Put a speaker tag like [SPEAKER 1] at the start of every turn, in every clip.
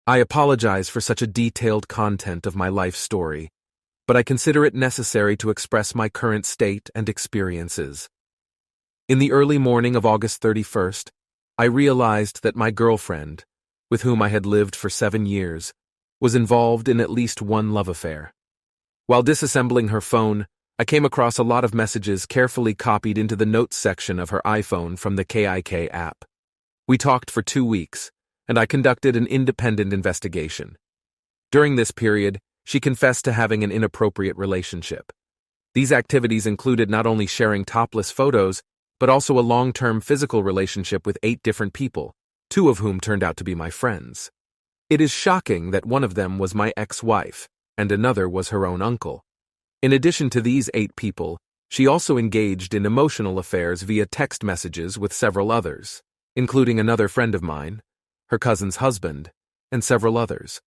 [SPEAKER 1] I apologize for such a detailed content of my life story, but I consider it necessary to express my current state and experiences. In the early morning of August 31st, I realized that my girlfriend, with whom I had lived for 7 years, was involved in at least one love affair. While disassembling her phone, I came across a lot of messages carefully copied into the notes section of her iPhone from the KIK app. We talked for 2 weeks, and I conducted an independent investigation. During this period, she confessed to having an inappropriate relationship. These activities included not only sharing topless photos, but also a long-term physical relationship with 8 different people, 2 of whom turned out to be my friends. It is shocking that one of them was my ex-wife, and another was her own uncle. In addition to these 8 people, she also engaged in emotional affairs via text messages with several others, including another friend of mine, her cousin's husband, and several others.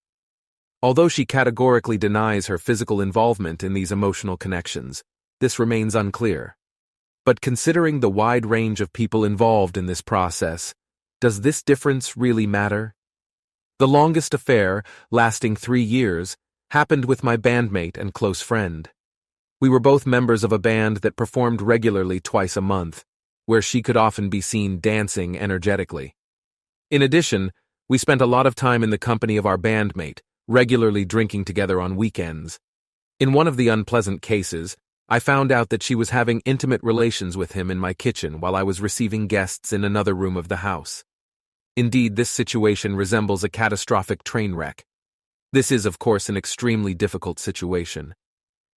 [SPEAKER 1] Although she categorically denies her physical involvement in these emotional connections, this remains unclear. But considering the wide range of people involved in this process, does this difference really matter? The longest affair, lasting 3 years, happened with my bandmate and close friend. We were both members of a band that performed regularly twice a month, where she could often be seen dancing energetically. In addition, we spent a lot of time in the company of our bandmate, regularly drinking together on weekends. In one of the unpleasant cases, I found out that she was having intimate relations with him in my kitchen while I was receiving guests in another room of the house. Indeed, this situation resembles a catastrophic train wreck. This is, of course, an extremely difficult situation.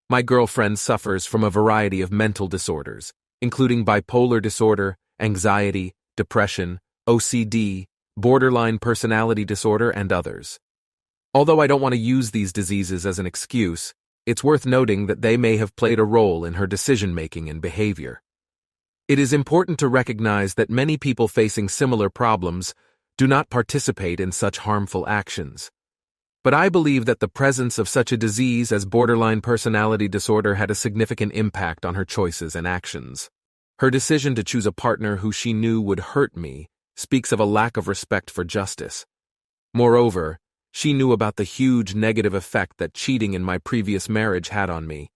[SPEAKER 1] My girlfriend suffers from a variety of mental disorders, including bipolar disorder, anxiety, depression, OCD, borderline personality disorder, and others. Although I don't want to use these diseases as an excuse, it's worth noting that they may have played a role in her decision-making and behavior. It is important to recognize that many people facing similar problems do not participate in such harmful actions. But I believe that the presence of such a disease as borderline personality disorder had a significant impact on her choices and actions. Her decision to choose a partner who she knew would hurt me speaks of a lack of respect for justice. Moreover, she knew about the huge negative effect that cheating in my previous marriage had on me.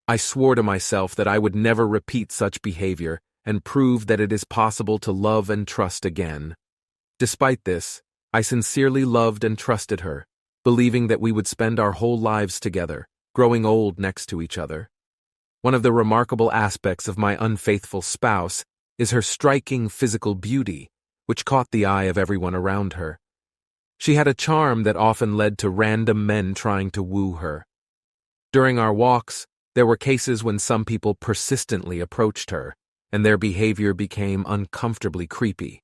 [SPEAKER 1] I swore to myself that I would never repeat such behavior and prove that it is possible to love and trust again. Despite this, I sincerely loved and trusted her, believing that we would spend our whole lives together, growing old next to each other. One of the remarkable aspects of my unfaithful spouse is her striking physical beauty, which caught the eye of everyone around her. She had a charm that often led to random men trying to woo her. During our walks, there were cases when some people persistently approached her, and their behavior became uncomfortably creepy.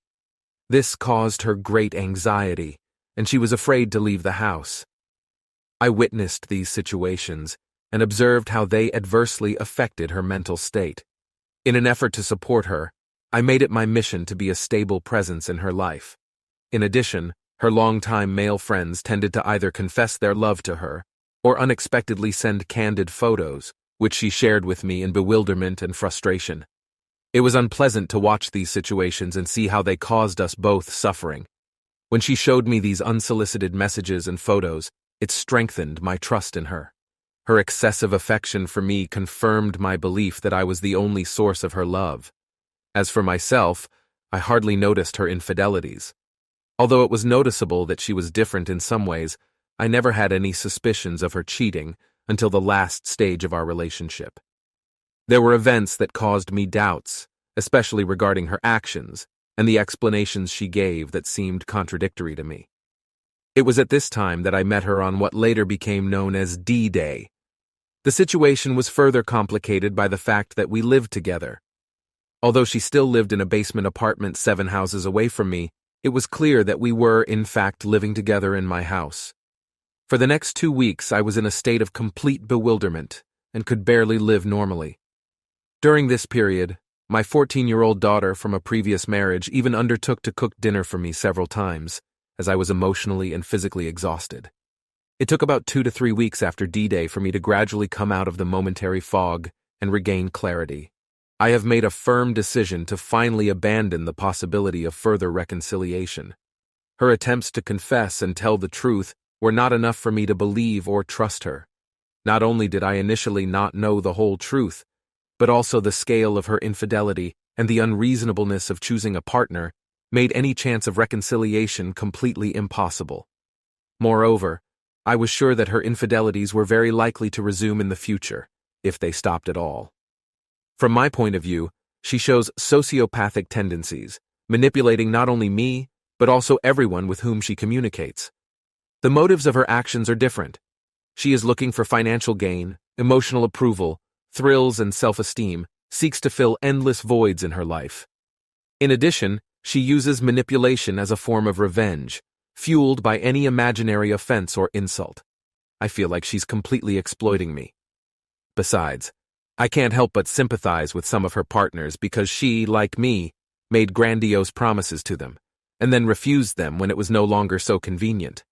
[SPEAKER 1] This caused her great anxiety, and she was afraid to leave the house. I witnessed these situations and observed how they adversely affected her mental state. In an effort to support her, I made it my mission to be a stable presence in her life. In addition, her longtime male friends tended to either confess their love to her or unexpectedly send candid photos, which she shared with me in bewilderment and frustration. It was unpleasant to watch these situations and see how they caused us both suffering. When she showed me these unsolicited messages and photos, it strengthened my trust in her. Her excessive affection for me confirmed my belief that I was the only source of her love. As for myself, I hardly noticed her infidelities. Although it was noticeable that she was different in some ways, I never had any suspicions of her cheating until the last stage of our relationship. There were events that caused me doubts, especially regarding her actions and the explanations she gave that seemed contradictory to me. It was at this time that I met her on what later became known as D-Day. The situation was further complicated by the fact that we lived together. Although she still lived in a basement apartment 7 houses away from me, it was clear that we were, in fact, living together in my house. For the next 2 weeks, I was in a state of complete bewilderment and could barely live normally. During this period, my 14-year-old daughter from a previous marriage even undertook to cook dinner for me several times, as I was emotionally and physically exhausted. It took about 2 to 3 weeks after D-Day for me to gradually come out of the momentary fog and regain clarity. I have made a firm decision to finally abandon the possibility of further reconciliation. Her attempts to confess and tell the truth were not enough for me to believe or trust her. Not only did I initially not know the whole truth, but also the scale of her infidelity and the unreasonableness of choosing a partner made any chance of reconciliation completely impossible. Moreover, I was sure that her infidelities were very likely to resume in the future, if they stopped at all. From my point of view, she shows sociopathic tendencies, manipulating not only me, but also everyone with whom she communicates. The motives of her actions are different. She is looking for financial gain, emotional approval, thrills, and self-esteem, seeks to fill endless voids in her life. In addition, she uses manipulation as a form of revenge, fueled by any imaginary offense or insult. I feel like she's completely exploiting me. Besides, I can't help but sympathize with some of her partners because she, like me, made grandiose promises to them, and then refused them when it was no longer so convenient.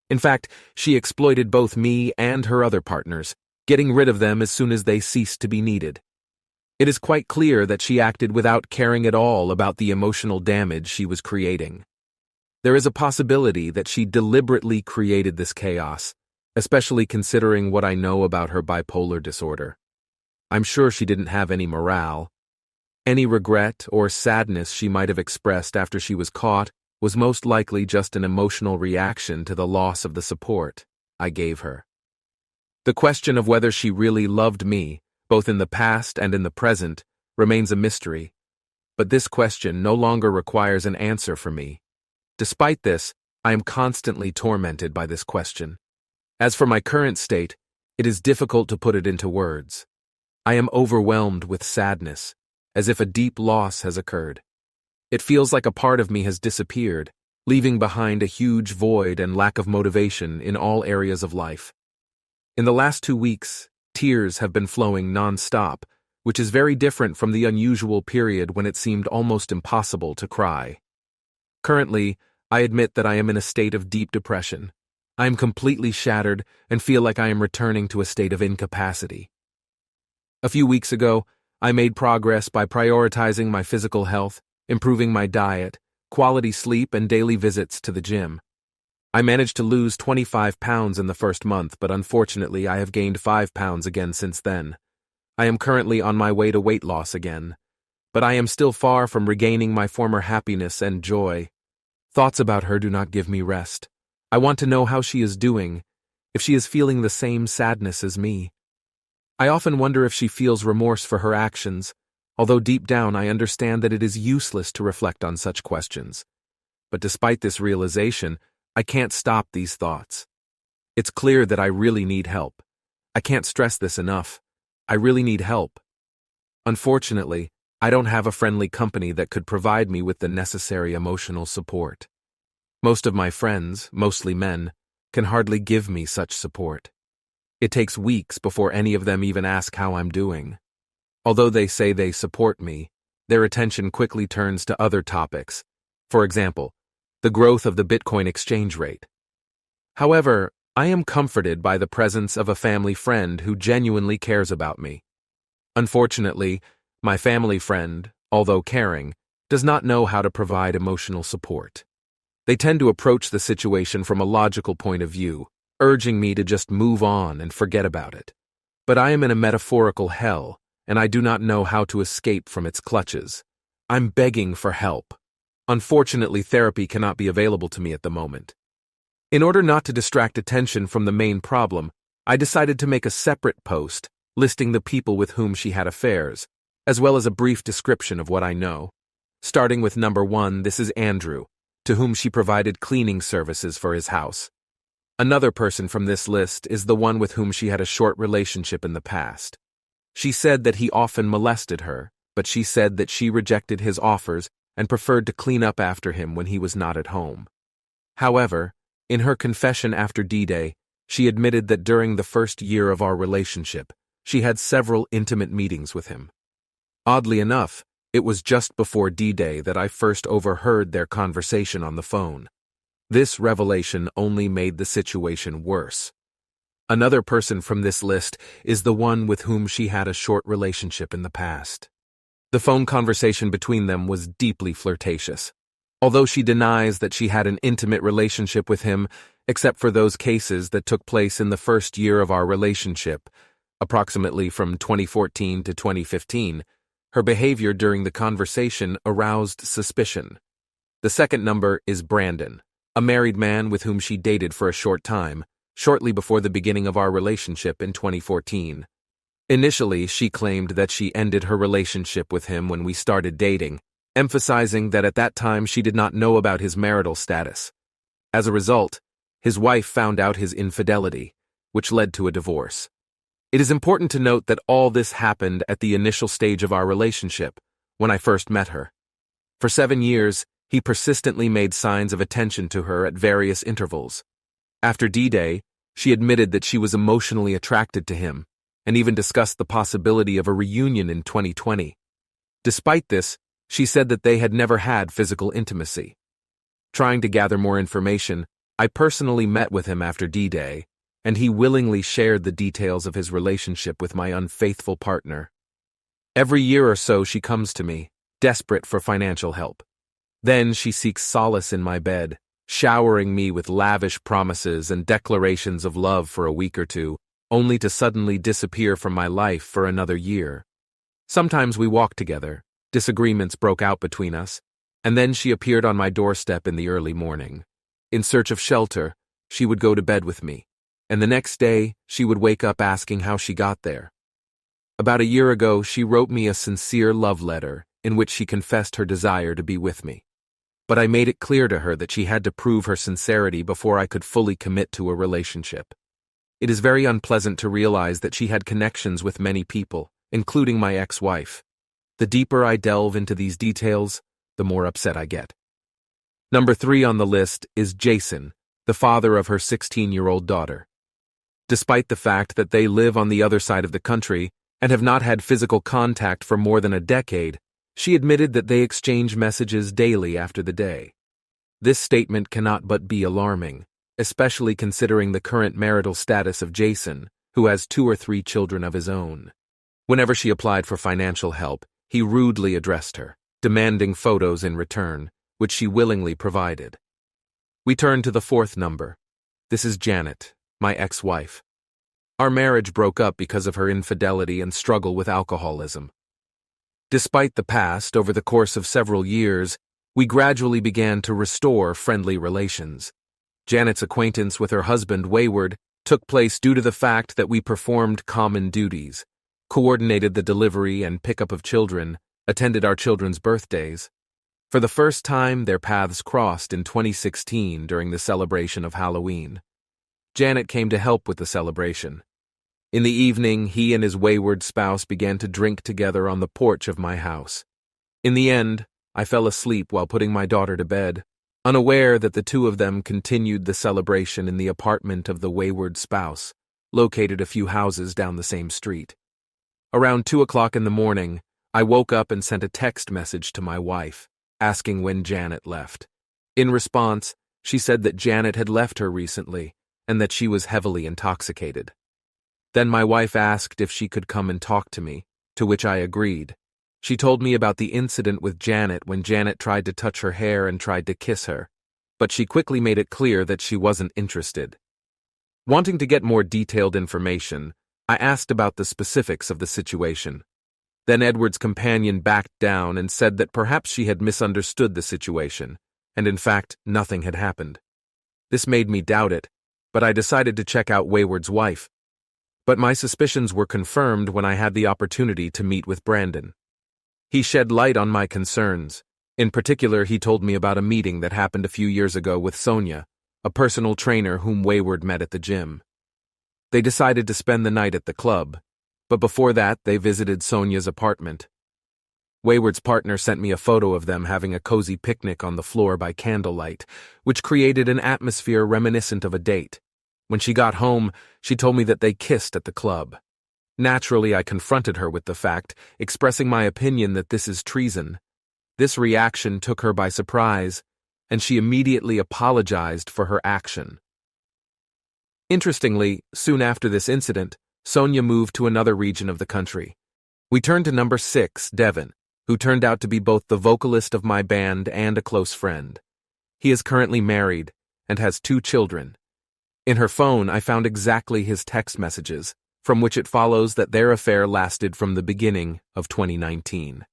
[SPEAKER 1] In fact, she exploited both me and her other partners, getting rid of them as soon as they ceased to be needed. It is quite clear that she acted without caring at all about the emotional damage she was creating. There is a possibility that she deliberately created this chaos, especially considering what I know about her bipolar disorder. I'm sure she didn't have any morale. Any regret or sadness she might have expressed after she was caught was most likely just an emotional reaction to the loss of the support I gave her. The question of whether she really loved me, both in the past and in the present, remains a mystery, but this question no longer requires an answer for me. Despite this, I am constantly tormented by this question. As for my current state, it is difficult to put it into words. I am overwhelmed with sadness, as if a deep loss has occurred. It feels like a part of me has disappeared, leaving behind a huge void and lack of motivation in all areas of life. In the last 2 weeks, tears have been flowing non-stop, which is very different from the unusual period when it seemed almost impossible to cry. Currently, I admit that I am in a state of deep depression. I am completely shattered and feel like I am returning to a state of incapacity. A few weeks ago, I made progress by prioritizing my physical health, improving my diet, quality sleep, and daily visits to the gym. I managed to lose 25 pounds in the first month, but unfortunately I have gained 5 pounds again since then. I am currently on my way to weight loss again, but I am still far from regaining my former happiness and joy. Thoughts about her do not give me rest. I want to know how she is doing, if she is feeling the same sadness as me. I often wonder if she feels remorse for her actions, although deep down I understand that it is useless to reflect on such questions. But despite this realization, I can't stop these thoughts. It's clear that I really need help. I can't stress this enough. I really need help. Unfortunately, I don't have a friendly company that could provide me with the necessary emotional support. Most of my friends, mostly men, can hardly give me such support. It takes weeks before any of them even ask how I'm doing. Although they say they support me, their attention quickly turns to other topics. For example, the growth of the Bitcoin exchange rate. However, I am comforted by the presence of a family friend who genuinely cares about me. Unfortunately, my family friend, although caring, does not know how to provide emotional support. They tend to approach the situation from a logical point of view, urging me to just move on and forget about it. But I am in a metaphorical hell, and I do not know how to escape from its clutches. I'm begging for help. Unfortunately, therapy cannot be available to me at the moment. In order not to distract attention from the main problem, I decided to make a separate post listing the people with whom she had affairs, as well as a brief description of what I know. Starting with number 1, this is Andrew, to whom she provided cleaning services for his house. Another person from this list is the one with whom she had a short relationship in the past. She said that he often molested her, but she said that she rejected his offers and preferred to clean up after him when he was not at home. However, in her confession after D-Day, she admitted that during the first year of our relationship, she had several intimate meetings with him. Oddly enough, it was just before D-Day that I first overheard their conversation on the phone. This revelation only made the situation worse. Another person from this list is the one with whom she had a short relationship in the past. The phone conversation between them was deeply flirtatious. although she denies that she had an intimate relationship with him, except for those cases that took place in the first year of our relationship, approximately from 2014 to 2015, her behavior during the conversation aroused suspicion. The second number is Brandon, a married man with whom she dated for a short time, shortly before the beginning of our relationship in 2014. Initially, she claimed that she ended her relationship with him when we started dating, emphasizing that at that time she did not know about his marital status. As a result, his wife found out his infidelity, which led to a divorce. It is important to note that all this happened at the initial stage of our relationship, when I first met her. For 7 years, he persistently made signs of attention to her at various intervals. After D-Day, she admitted that she was emotionally attracted to him, and even discussed the possibility of a reunion in 2020. Despite this, she said that they had never had physical intimacy. Trying to gather more information, I personally met with him after D-Day, and he willingly shared the details of his relationship with my unfaithful partner. Every year or so she comes to me, desperate for financial help. Then she seeks solace in my bed, showering me with lavish promises and declarations of love for a week or two, only to suddenly disappear from my life for another year. Sometimes we walked together, disagreements broke out between us, and then she appeared on my doorstep in the early morning. In search of shelter, she would go to bed with me, and the next day she would wake up asking how she got there. About a year ago, she wrote me a sincere love letter in which she confessed her desire to be with me. But I made it clear to her that she had to prove her sincerity before I could fully commit to a relationship. It is very unpleasant to realize that she had connections with many people, including my ex-wife. The deeper I delve into these details, the more upset I get. Number 3 on the list is Jason, the father of her 16-year-old daughter. Despite the fact that they live on the other side of the country and have not had physical contact for more than a decade, she admitted that they exchange messages daily after the day. This statement cannot but be alarming, especially considering the current marital status of Jason, who has 2 or 3 children of his own. Whenever she applied for financial help, he rudely addressed her, demanding photos in return, which she willingly provided. We turn to the 4th number. This is Janet, my ex-wife. Our marriage broke up because of her infidelity and struggle with alcoholism. Despite the past, over the course of several years, we gradually began to restore friendly relations. Janet's acquaintance with her husband, Wayward, took place due to the fact that we performed common duties, coordinated the delivery and pickup of children, attended our children's birthdays. For the first time, their paths crossed in 2016 during the celebration of Halloween. Janet came to help with the celebration. In the evening, he and his wayward spouse began to drink together on the porch of my house. In the end, I fell asleep while putting my daughter to bed, unaware that the two of them continued the celebration in the apartment of the wayward spouse, located a few houses down the same street. Around 2 o'clock in the morning, I woke up and sent a text message to my wife, asking when Janet left. In response, she said that Janet had left her recently and that she was heavily intoxicated. Then my wife asked if she could come and talk to me, to which I agreed. She told me about the incident with Janet when Janet tried to touch her hair and tried to kiss her, but she quickly made it clear that she wasn't interested. Wanting to get more detailed information, I asked about the specifics of the situation. Then Edward's companion backed down and said that perhaps she had misunderstood the situation, and in fact, nothing had happened. This made me doubt it, but I decided to check out Wayward's wife. But my suspicions were confirmed when I had the opportunity to meet with Brandon. He shed light on my concerns. In particular, he told me about a meeting that happened a few years ago with Sonia, a personal trainer whom Wayward met at the gym. They decided to spend the night at the club, but before that they visited Sonia's apartment. Wayward's partner sent me a photo of them having a cozy picnic on the floor by candlelight, which created an atmosphere reminiscent of a date. When she got home, she told me that they kissed at the club. Naturally, I confronted her with the fact, expressing my opinion that this is treason. This reaction took her by surprise, and she immediately apologized for her action. Interestingly, soon after this incident, Sonia moved to another region of the country. We turn to number 6, Devon, who turned out to be both the vocalist of my band and a close friend. He is currently married and has 2 children. In her phone, I found exactly his text messages, from which it follows that their affair lasted from the beginning of 2019.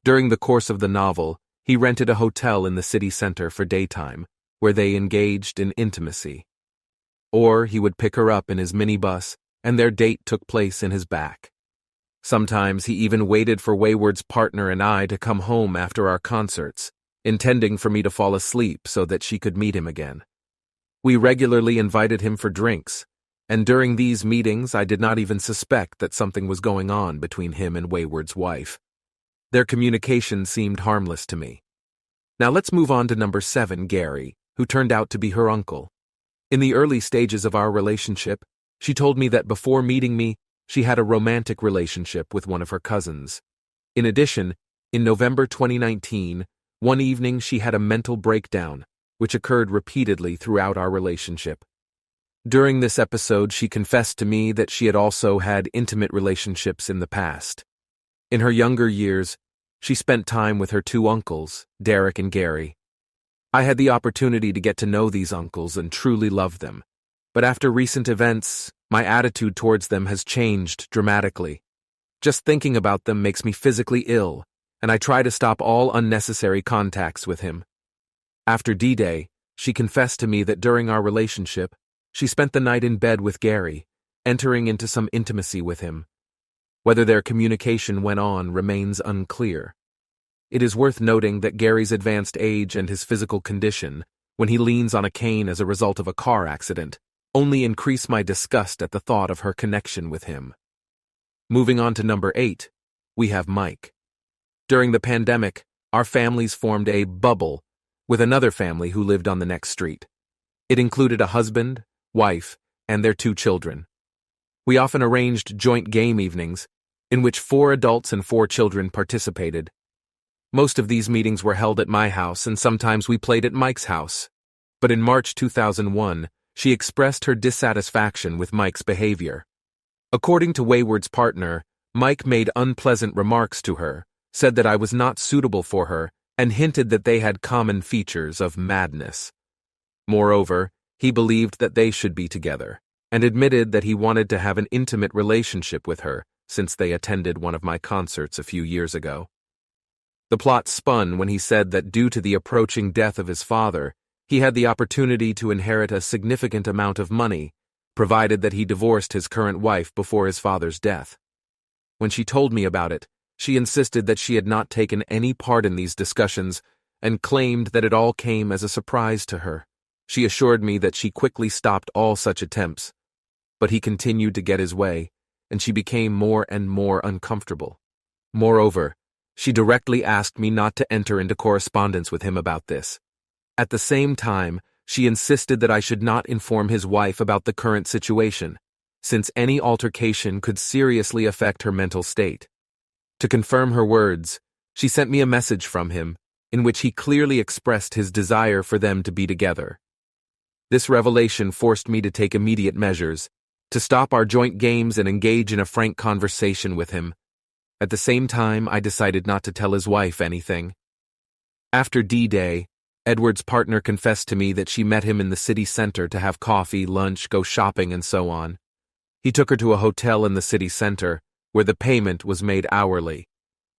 [SPEAKER 1] During the course of the novel, he rented a hotel in the city center for daytime, where they engaged in intimacy. Or he would pick her up in his minibus, and their date took place in his back. Sometimes he even waited for Wayward's partner and I to come home after our concerts, intending for me to fall asleep so that she could meet him again. We regularly invited him for drinks, and during these meetings I did not even suspect that something was going on between him and Wayward's wife. Their communication seemed harmless to me. Now let's move on to number 7, Gary, who turned out to be her uncle. In the early stages of our relationship, she told me that before meeting me, she had a romantic relationship with one of her cousins. In addition, in November 2019, one evening she had a mental breakdown, which occurred repeatedly throughout our relationship. During this episode, she confessed to me that she had also had intimate relationships in the past. In her younger years, she spent time with her 2 uncles, Derek and Gary. I had the opportunity to get to know these uncles and truly love them. But after recent events, my attitude towards them has changed dramatically. Just thinking about them makes me physically ill, and I try to stop all unnecessary contacts with him. After D-Day, she confessed to me that during our relationship, she spent the night in bed with Gary, entering into some intimacy with him. Whether their communication went on remains unclear. It is worth noting that Gary's advanced age and his physical condition, when he leans on a cane as a result of a car accident, only increase my disgust at the thought of her connection with him. Moving on to number 8, we have Mike. During the pandemic, our families formed a bubble with another family who lived on the next street. It included a husband, wife, and their 2 children. We often arranged joint game evenings, in which 4 adults and 4 children participated. Most of these meetings were held at my house, and sometimes we played at Mike's house. But in March 2001, she expressed her dissatisfaction with Mike's behavior. According to Wayward's partner, Mike made unpleasant remarks to her, said that I was not suitable for her, and hinted that they had common features of madness. Moreover, he believed that they should be together, and admitted that he wanted to have an intimate relationship with her since they attended one of my concerts a few years ago. The plot spun when he said that due to the approaching death of his father, he had the opportunity to inherit a significant amount of money, provided that he divorced his current wife before his father's death. When she told me about it, she insisted that she had not taken any part in these discussions and claimed that it all came as a surprise to her. She assured me that she quickly stopped all such attempts, but he continued to get his way, and she became more and more uncomfortable. Moreover, she directly asked me not to enter into correspondence with him about this. At the same time, she insisted that I should not inform his wife about the current situation, since any altercation could seriously affect her mental state. To confirm her words, she sent me a message from him, in which he clearly expressed his desire for them to be together. This revelation forced me to take immediate measures, to stop our joint games and engage in a frank conversation with him. At the same time, I decided not to tell his wife anything. After D-Day, Edward's partner confessed to me that she met him in the city center to have coffee, lunch, go shopping, and so on. He took her to a hotel in the city center, where the payment was made hourly.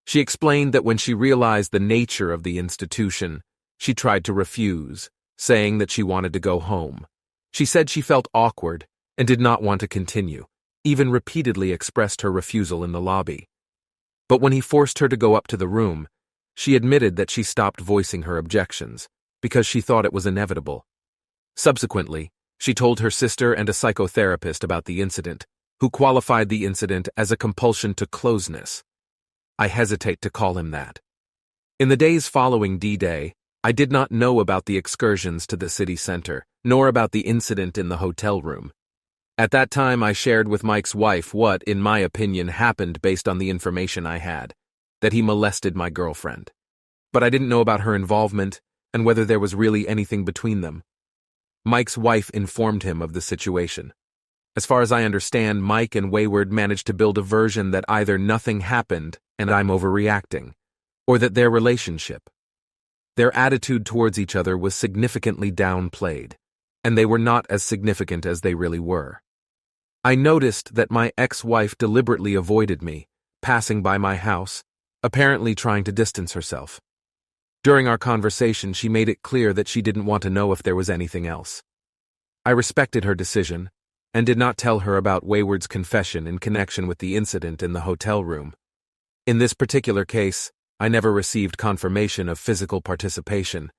[SPEAKER 1] She explained that when she realized the nature of the institution, she tried to refuse, saying that she wanted to go home. She said she felt awkward and did not want to continue, even repeatedly expressed her refusal in the lobby. But when he forced her to go up to the room, she admitted that she stopped voicing her objections, because she thought it was inevitable. Subsequently, she told her sister and a psychotherapist about the incident, who qualified the incident as a compulsion to closeness. I hesitate to call him that. In the days following D-Day, I did not know about the excursions to the city center, nor about the incident in the hotel room. At that time, I shared with Mike's wife what, in my opinion, happened based on the information I had, that he molested my girlfriend. But I didn't know about her involvement and whether there was really anything between them. Mike's wife informed him of the situation. As far as I understand, Mike and Wayward managed to build a version that either nothing happened and I'm overreacting, or that their attitude towards each other was significantly downplayed, and they were not as significant as they really were. I noticed that my ex-wife deliberately avoided me, passing by my house, apparently trying to distance herself. During our conversation, she made it clear that she didn't want to know if there was anything else. I respected her decision, and did not tell her about Wayward's confession in connection with the incident in the hotel room. In this particular case, I never received confirmation of physical participation.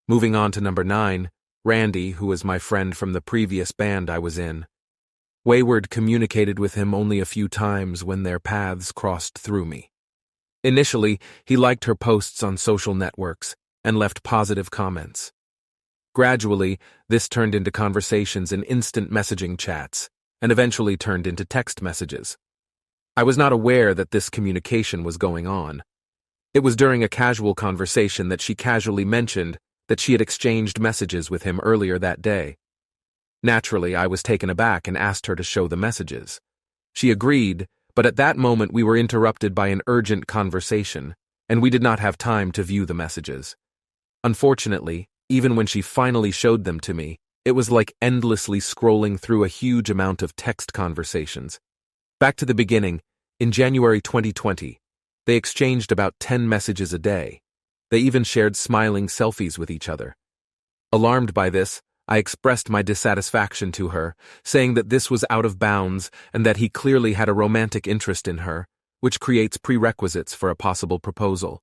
[SPEAKER 1] Moving on to number 9, Randy, who was my friend from the previous band I was in. Wayward communicated with him only a few times when their paths crossed through me. Initially, he liked her posts on social networks and left positive comments. Gradually, this turned into conversations in instant messaging chats, and eventually turned into text messages. I was not aware that this communication was going on. It was during a casual conversation that she casually mentioned that she had exchanged messages with him earlier that day. Naturally, I was taken aback and asked her to show the messages. She agreed, but at that moment we were interrupted by an urgent conversation, and we did not have time to view the messages. Unfortunately, even when she finally showed them to me, it was like endlessly scrolling through a huge amount of text conversations. Back to the beginning, in January 2020, they exchanged about 10 messages a day. They even shared smiling selfies with each other. Alarmed by this, I expressed my dissatisfaction to her, saying that this was out of bounds and that he clearly had a romantic interest in her, which creates prerequisites for a possible proposal.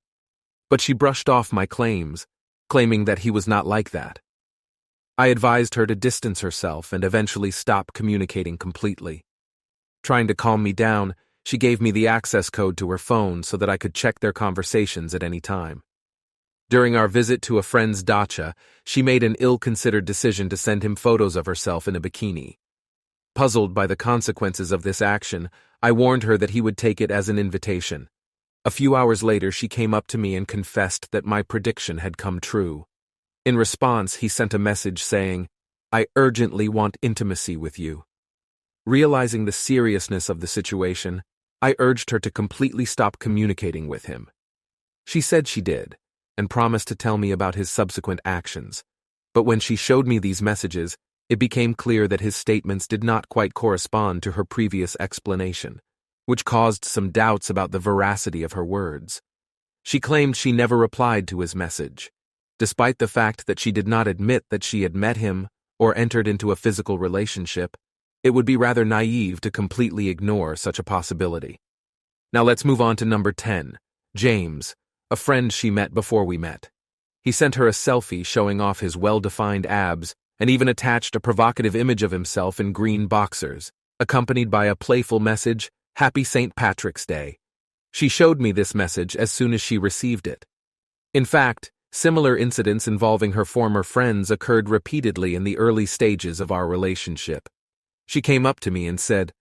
[SPEAKER 1] But she brushed off my claims, claiming that he was not like that. I advised her to distance herself and eventually stop communicating completely. Trying to calm me down, she gave me the access code to her phone so that I could check their conversations at any time. During our visit to a friend's dacha, she made an ill-considered decision to send him photos of herself in a bikini. Puzzled by the consequences of this action, I warned her that he would take it as an invitation. A few hours later, she came up to me and confessed that my prediction had come true. In response, he sent a message saying, "I urgently want intimacy with you." Realizing the seriousness of the situation, I urged her to completely stop communicating with him. She said she did, and promised to tell me about his subsequent actions. But when she showed me these messages, it became clear that his statements did not quite correspond to her previous explanation, which caused some doubts about the veracity of her words. She claimed she never replied to his message, despite the fact that she did not admit that she had met him or entered into a physical relationship. It would be rather naive to completely ignore such a possibility. Now let's move on to number 10, James, a friend she met before we met. He sent her a selfie showing off his well-defined abs and even attached a provocative image of himself in green boxers, accompanied by a playful message, "Happy St. Patrick's Day." She showed me this message as soon as she received it. In fact, similar incidents involving her former friends occurred repeatedly in the early stages of our relationship. She came up to me and said,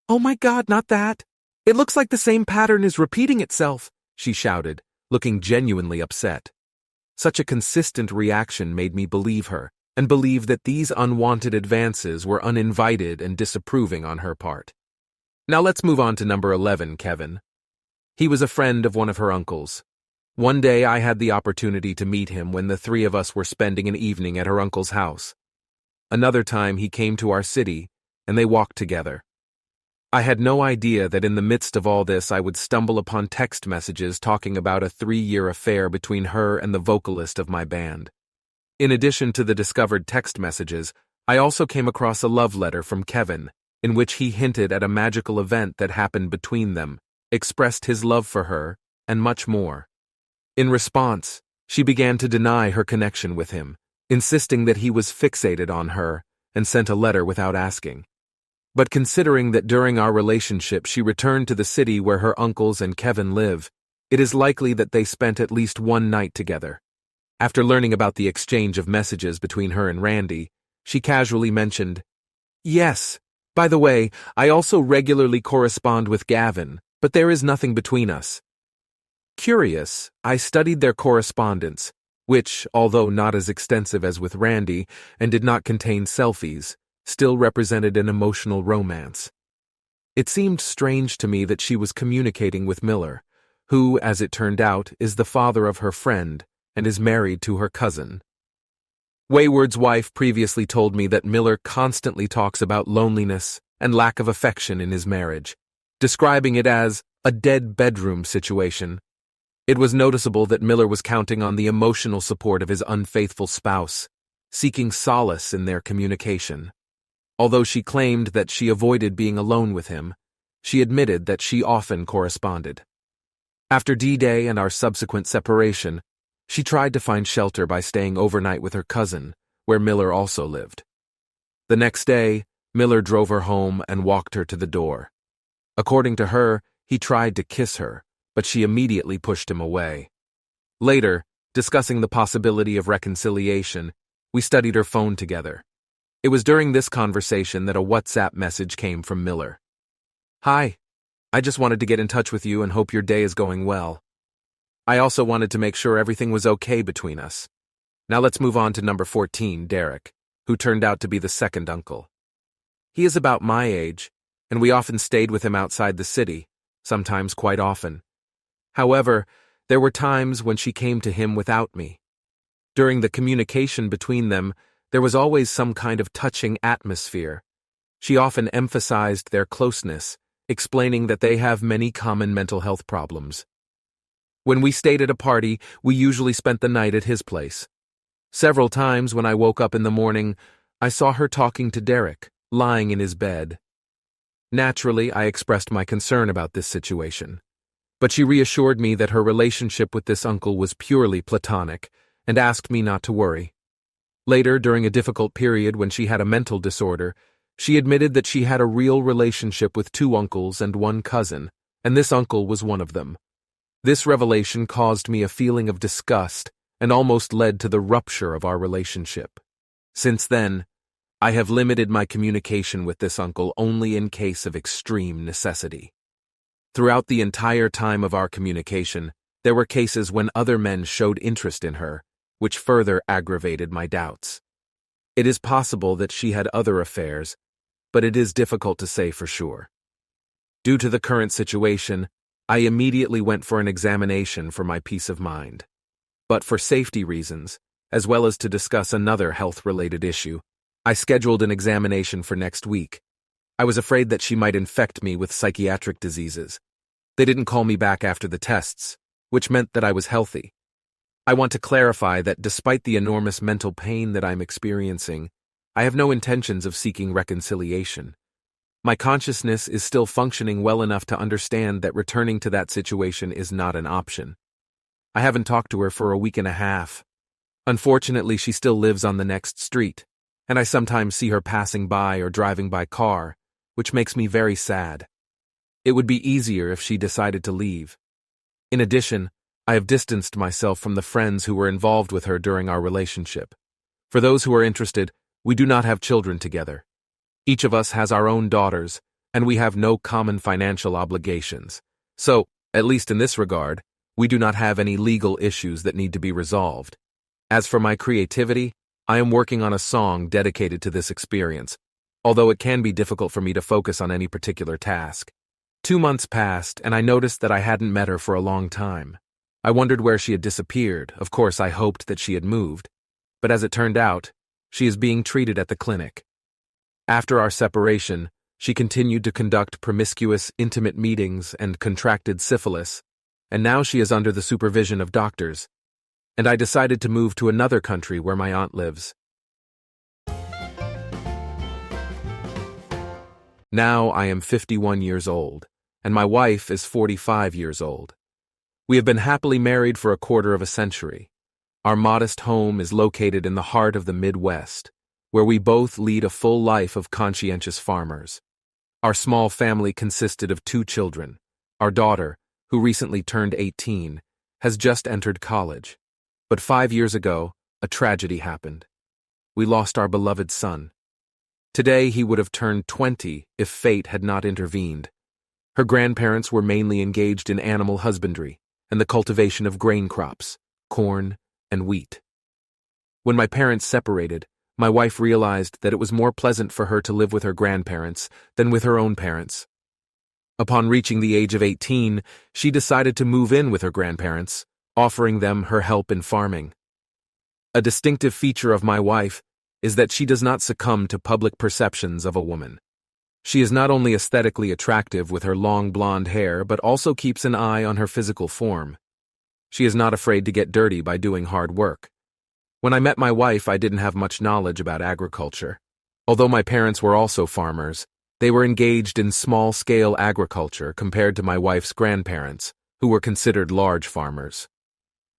[SPEAKER 1] "Oh my God, not that! It looks like the same pattern is repeating itself," she shouted, looking genuinely upset. Such a consistent reaction made me believe her, and believe that these unwanted advances were uninvited and disapproving on her part. Now let's move on to number 11, Kevin. He was a friend of one of her uncles. One day I had the opportunity to meet him when the three of us were spending an evening at her uncle's house. Another time he came to our city, and they walked together. I had no idea that in the midst of all this I would stumble upon text messages talking about a 3-year affair between her and the vocalist of my band. In addition to the discovered text messages, I also came across a love letter from Kevin, in which he hinted at a magical event that happened between them, expressed his love for her, and much more. In response, she began to deny her connection with him, insisting that he was fixated on her, and sent a letter without asking. But considering that during our relationship she returned to the city where her uncles and Kevin live, it is likely that they spent at least one night together. After learning about the exchange of messages between her and Randy, she casually mentioned, "Yes, by the way, I also regularly correspond with Gavin, but there is nothing between us." Curious, I studied their correspondence, which, although not as extensive as with Randy and did not contain selfies, still represented an emotional romance. It seemed strange to me that she was communicating with Miller, who, as it turned out, is the father of her friend and is married to her cousin. Wayward's wife previously told me that Miller constantly talks about loneliness and lack of affection in his marriage, describing it as a dead bedroom situation. It was noticeable that Miller was counting on the emotional support of his unfaithful spouse, seeking solace in their communication. Although she claimed that she avoided being alone with him, she admitted that she often corresponded. After D-Day and our subsequent separation, she tried to find shelter by staying overnight with her cousin, where Miller also lived. The next day, Miller drove her home and walked her to the door. According to her, he tried to kiss her, but she immediately pushed him away. Later, discussing the possibility of reconciliation, we studied her phone together. It was during this conversation that a WhatsApp message came from Miller. "Hi, I just wanted to get in touch with you and hope your day is going well. I also wanted to make sure everything was okay between us." Now let's move on to number 14, Derek, who turned out to be the second uncle. He is about my age, and we often stayed with him outside the city, sometimes quite often. However, there were times when she came to him without me. During the communication between them, there was always some kind of touching atmosphere. She often emphasized their closeness, explaining that they have many common mental health problems. When we stayed at a party, we usually spent the night at his place. Several times when I woke up in the morning, I saw her talking to Derek, lying in his bed. Naturally, I expressed my concern about this situation, but she reassured me that her relationship with this uncle was purely platonic and asked me not to worry. Later, during a difficult period when she had a mental disorder, she admitted that she had a real relationship with 2 uncles and 1 cousin, and this uncle was one of them. This revelation caused me a feeling of disgust and almost led to the rupture of our relationship. Since then, I have limited my communication with this uncle only in case of extreme necessity. Throughout the entire time of our communication, there were cases when other men showed interest in her, which further aggravated my doubts. It is possible that she had other affairs, but it is difficult to say for sure. Due to the current situation, I immediately went for an examination for my peace of mind. But for safety reasons, as well as to discuss another health-related issue, I scheduled an examination for next week. I was afraid that she might infect me with psychiatric diseases. They didn't call me back after the tests, which meant that I was healthy. I want to clarify that despite the enormous mental pain that I'm experiencing, I have no intentions of seeking reconciliation. My consciousness is still functioning well enough to understand that returning to that situation is not an option. I haven't talked to her for a week and a half. Unfortunately, she still lives on the next street, and I sometimes see her passing by or driving by car, which makes me very sad. It would be easier if she decided to leave. In addition, I have distanced myself from the friends who were involved with her during our relationship. For those who are interested, we do not have children together. Each of us has our own daughters, and we have no common financial obligations. So, at least in this regard, we do not have any legal issues that need to be resolved. As for my creativity, I am working on a song dedicated to this experience, although it can be difficult for me to focus on any particular task. 2 months passed, and I noticed that I hadn't met her for a long time. I wondered where she had disappeared. Of course, I hoped that she had moved. But as it turned out, she is being treated at the clinic. After our separation, she continued to conduct promiscuous, intimate meetings and contracted syphilis, and now she is under the supervision of doctors, and I decided to move to another country where my aunt lives. Now I am 51 years old, and my wife is 45 years old. We have been happily married for a quarter of a century. Our modest home is located in the heart of the Midwest, where we both lead a full life of conscientious farmers. Our small family consisted of 2 children. Our daughter, who recently turned 18, has just entered college. But 5 years ago, a tragedy happened. We lost our beloved son. Today he would have turned 20 if fate had not intervened. Her grandparents were mainly engaged in animal husbandry and the cultivation of grain crops, corn, and wheat. When my parents separated, my wife realized that it was more pleasant for her to live with her grandparents than with her own parents. Upon reaching the age of 18, she decided to move in with her grandparents, offering them her help in farming. A distinctive feature of my wife is that she does not succumb to public perceptions of a woman. She is not only aesthetically attractive with her long blonde hair, but also keeps an eye on her physical form. She is not afraid to get dirty by doing hard work. When I met my wife, I didn't have much knowledge about agriculture. Although my parents were also farmers, they were engaged in small-scale agriculture compared to my wife's grandparents, who were considered large farmers.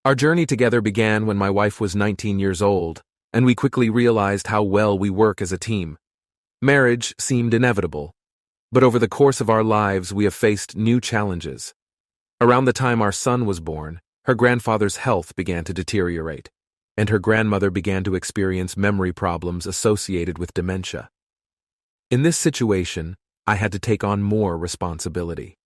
[SPEAKER 1] Our journey together began when my wife was 19 years old, and we quickly realized how well we work as a team. Marriage seemed inevitable, but over the course of our lives we have faced new challenges. Around the time our son was born, her grandfather's health began to deteriorate, and her grandmother began to experience memory problems associated with dementia. In this situation, I had to take on more responsibility.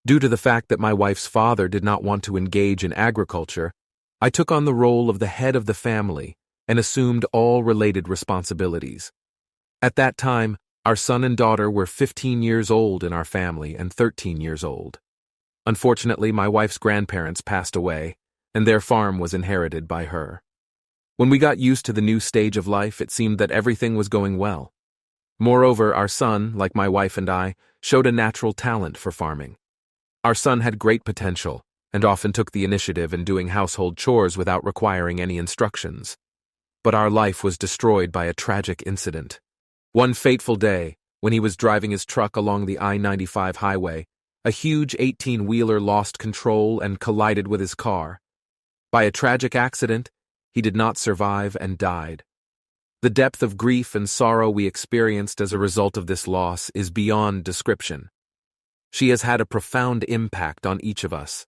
[SPEAKER 1] Due to the fact that my wife's father did not want to engage in agriculture, I took on the role of the head of the family and assumed all related responsibilities. At that time, our son and daughter were 15 years old in our family and 13 years old. Unfortunately, my wife's grandparents passed away, and their farm was inherited by her. When we got used to the new stage of life, it seemed that everything was going well. Moreover, our son, like my wife and I, showed a natural talent for farming. Our son had great potential and often took the initiative in doing household chores without requiring any instructions. But our life was destroyed by a tragic incident. One fateful day, when he was driving his truck along the I-95 highway, a huge 18-wheeler lost control and collided with his car. By a tragic accident, he did not survive and died. The depth of grief and sorrow we experienced as a result of this loss is beyond description. She has had a profound impact on each of us.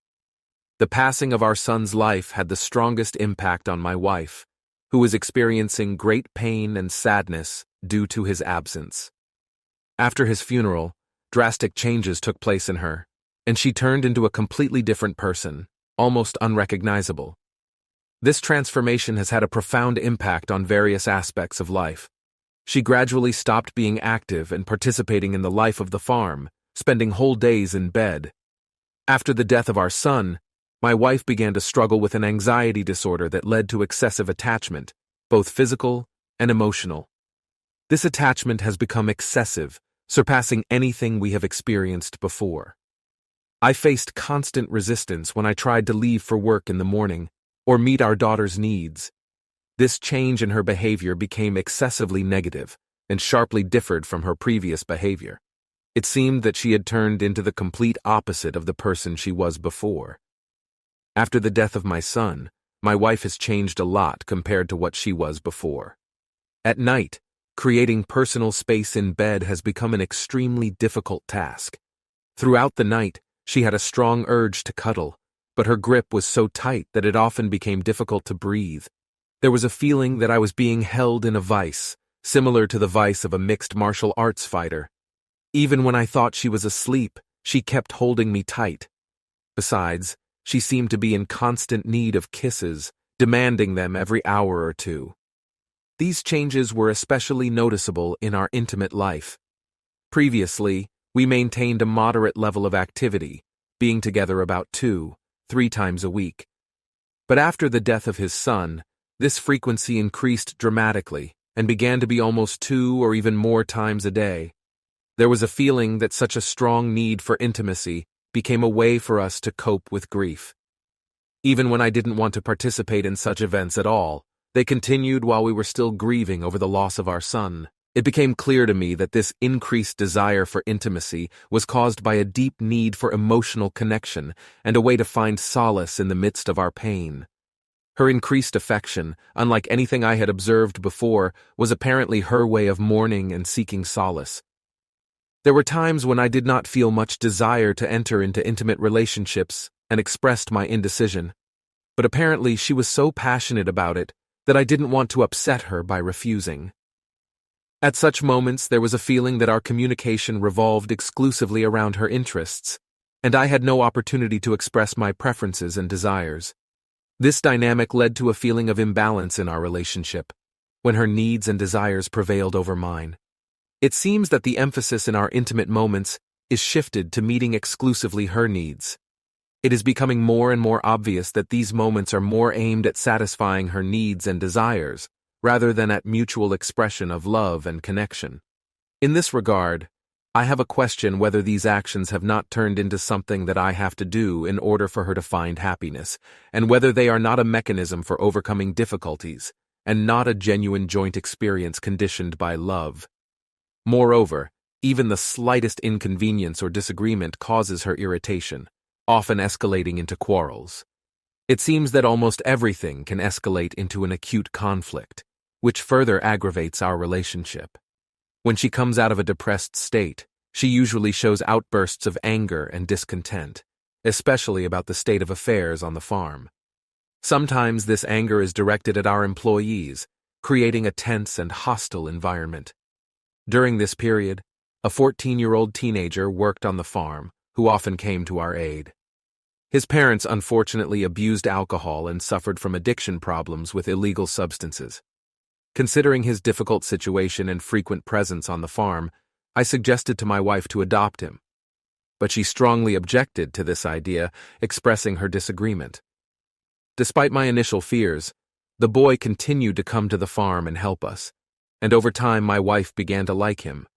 [SPEAKER 1] The passing of our son's life had the strongest impact on my wife, who was experiencing great pain and sadness due to his absence. After his funeral, drastic changes took place in her, and she turned into a completely different person, almost unrecognizable. This transformation has had a profound impact on various aspects of life. She gradually stopped being active and participating in the life of the farm, spending whole days in bed. After the death of our son, my wife began to struggle with an anxiety disorder that led to excessive attachment, both physical and emotional. This attachment has become excessive, surpassing anything we have experienced before. I faced constant resistance when I tried to leave for work in the morning or meet our daughter's needs. This change in her behavior became excessively negative and sharply differed from her previous behavior. It seemed that she had turned into the complete opposite of the person she was before. After the death of my son, my wife has changed a lot compared to what she was before. At night, creating personal space in bed has become an extremely difficult task. Throughout the night, she had a strong urge to cuddle, but her grip was so tight that it often became difficult to breathe. There was a feeling that I was being held in a vice, similar to the vice of a mixed martial arts fighter. Even when I thought she was asleep, she kept holding me tight. Besides, she seemed to be in constant need of kisses, demanding them every hour or two. These changes were especially noticeable in our intimate life. Previously, we maintained a moderate level of activity, being together about 2-3 times a week. But after the death of his son, this frequency increased dramatically and began to be almost 2 or even more times a day. There was a feeling that such a strong need for intimacy became a way for us to cope with grief. Even when I didn't want to participate in such events at all, they continued while we were still grieving over the loss of our son. It became clear to me that this increased desire for intimacy was caused by a deep need for emotional connection and a way to find solace in the midst of our pain. Her increased affection, unlike anything I had observed before, was apparently her way of mourning and seeking solace. There were times when I did not feel much desire to enter into intimate relationships and expressed my indecision, but apparently she was so passionate about it that I didn't want to upset her by refusing. At such moments, there was a feeling that our communication revolved exclusively around her interests, and I had no opportunity to express my preferences and desires. This dynamic led to a feeling of imbalance in our relationship. when her needs and desires prevailed over mine. It seems that the emphasis in our intimate moments is shifted to meeting exclusively her needs. It is becoming more and more obvious that these moments are more aimed at satisfying her needs and desires, rather than at mutual expression of love and connection. In this regard, I have a question whether these actions have not turned into something that I have to do in order for her to find happiness, and whether they are not a mechanism for overcoming difficulties, and not a genuine joint experience conditioned by love. Moreover, even the slightest inconvenience or disagreement causes her irritation, often escalating into quarrels. It seems that almost everything can escalate into an acute conflict, which further aggravates our relationship. When she comes out of a depressed state, she usually shows outbursts of anger and discontent, especially about the state of affairs on the farm. Sometimes this anger is directed at our employees, creating a tense and hostile environment. During this period, a 14-year-old teenager worked on the farm, who often came to our aid. His parents unfortunately abused alcohol and suffered from addiction problems with illegal substances. Considering his difficult situation and frequent presence on the farm, I suggested to my wife to adopt him. But she strongly objected to this idea, expressing her disagreement. Despite my initial fears, the boy continued to come to the farm and help us, and over time my wife began to like him.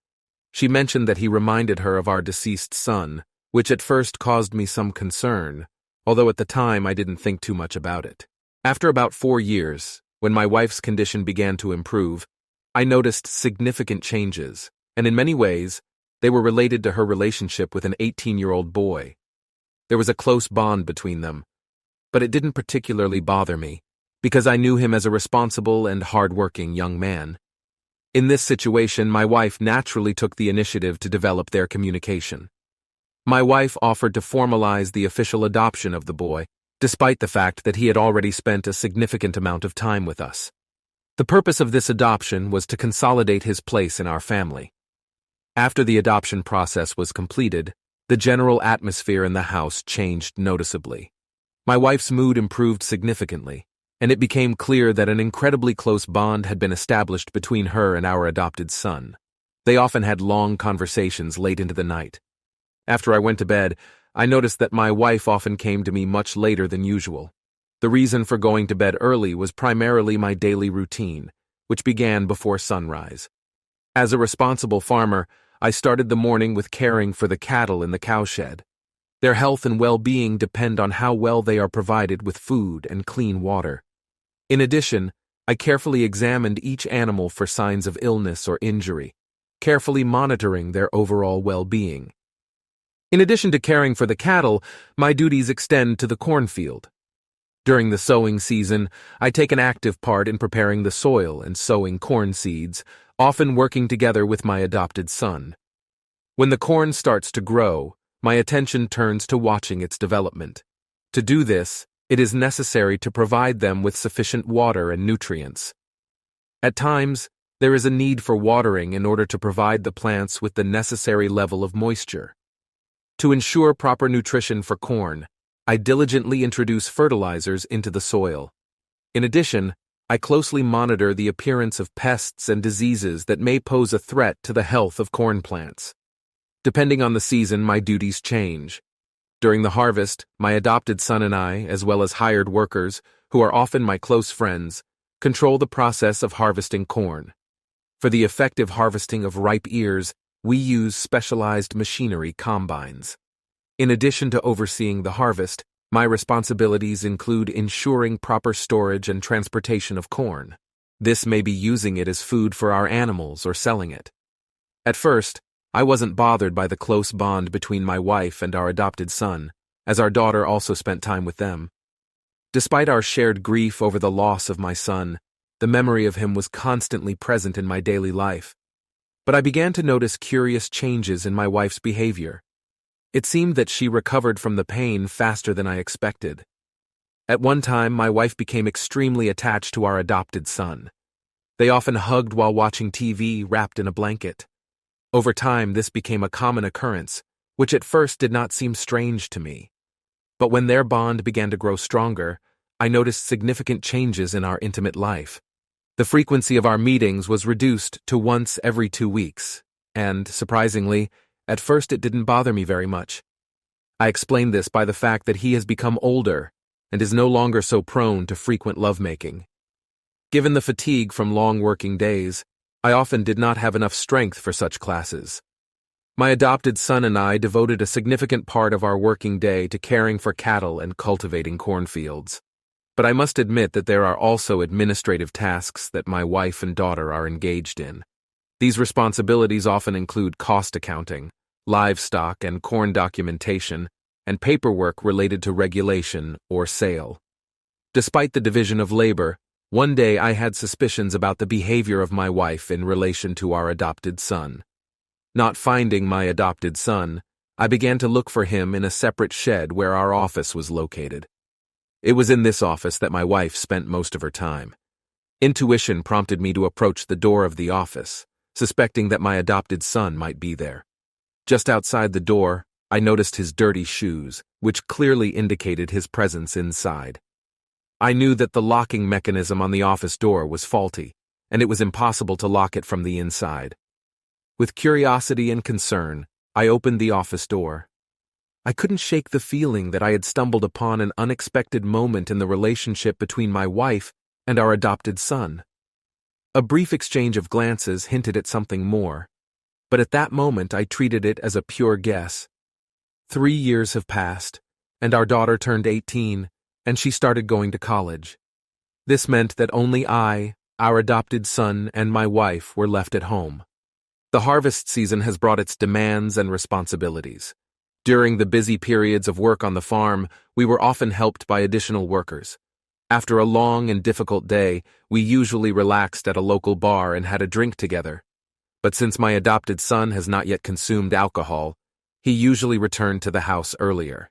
[SPEAKER 1] She mentioned that he reminded her of our deceased son, which at first caused me some concern, although at the time I didn't think too much about it. After about 4 years, when my wife's condition began to improve, I noticed significant changes, and in many ways, they were related to her relationship with an 18-year-old boy. There was a close bond between them, but it didn't particularly bother me, because I knew him as a responsible and hard-working young man. In this situation, my wife naturally took the initiative to develop their communication. My wife offered to formalize the official adoption of the boy, despite the fact that he had already spent a significant amount of time with us. The purpose of this adoption was to consolidate his place in our family. After the adoption process was completed, the general atmosphere in the house changed noticeably. My wife's mood improved significantly, and it became clear that an incredibly close bond had been established between her and our adopted son. They often had long conversations late into the night. After I went to bed, I noticed that my wife often came to me much later than usual. The reason for going to bed early was primarily my daily routine, which began before sunrise. As a responsible farmer, I started the morning with caring for the cattle in the cowshed. Their health and well-being depend on how well they are provided with food and clean water. In addition, I carefully examined each animal for signs of illness or injury, carefully monitoring their overall well-being. In addition to caring for the cattle, my duties extend to the cornfield. During the sowing season, I take an active part in preparing the soil and sowing corn seeds, often working together with my adopted son. When the corn starts to grow, my attention turns to watching its development. To do this, it is necessary to provide them with sufficient water and nutrients. At times, there is a need for watering in order to provide the plants with the necessary level of moisture. To ensure proper nutrition for corn, I diligently introduce fertilizers into the soil. In addition, I closely monitor the appearance of pests and diseases that may pose a threat to the health of corn plants. Depending on the season, my duties change. During the harvest, my adopted son and I, as well as hired workers, who are often my close friends, control the process of harvesting corn. For the effective harvesting of ripe ears, we use specialized machinery combines. In addition to overseeing the harvest, my responsibilities include ensuring proper storage and transportation of corn. This may be using it as food for our animals or selling it. At first, I wasn't bothered by the close bond between my wife and our adopted son, as our daughter also spent time with them. Despite our shared grief over the loss of my son, the memory of him was constantly present in my daily life. But I began to notice curious changes in my wife's behavior. It seemed that she recovered from the pain faster than I expected. At one time, my wife became extremely attached to our adopted son. They often hugged while watching TV wrapped in a blanket. Over time, this became a common occurrence, which at first did not seem strange to me. But when their bond began to grow stronger, I noticed significant changes in our intimate life. The frequency of our meetings was reduced to once every 2 weeks, and, surprisingly, at first it didn't bother me very much. I explained this by the fact that he has become older and is no longer so prone to frequent lovemaking. Given the fatigue from long working days, I often did not have enough strength for such classes. My adopted son and I devoted a significant part of our working day to caring for cattle and cultivating cornfields. But I must admit that there are also administrative tasks that my wife and daughter are engaged in. These responsibilities often include cost accounting, livestock and corn documentation, and paperwork related to regulation or sale. Despite the division of labor, one day I had suspicions about the behavior of my wife in relation to our adopted son. Not finding my adopted son, I began to look for him in a separate shed where our office was located. It was in this office that my wife spent most of her time. Intuition prompted me to approach the door of the office, suspecting that my adopted son might be there. Just outside the door, I noticed his dirty shoes, which clearly indicated his presence inside. I knew that the locking mechanism on the office door was faulty, and it was impossible to lock it from the inside. With curiosity and concern, I opened the office door. I couldn't shake the feeling that I had stumbled upon an unexpected moment in the relationship between my wife and our adopted son. A brief exchange of glances hinted at something more, but at that moment I treated it as a pure guess. 3 years have passed, and our daughter turned 18, and she started going to college. This meant that only I, our adopted son, and my wife were left at home. The harvest season has brought its demands and responsibilities. During the busy periods of work on the farm, we were often helped by additional workers. After a long and difficult day, we usually relaxed at a local bar and had a drink together. But since my adopted son has not yet consumed alcohol, he usually returned to the house earlier.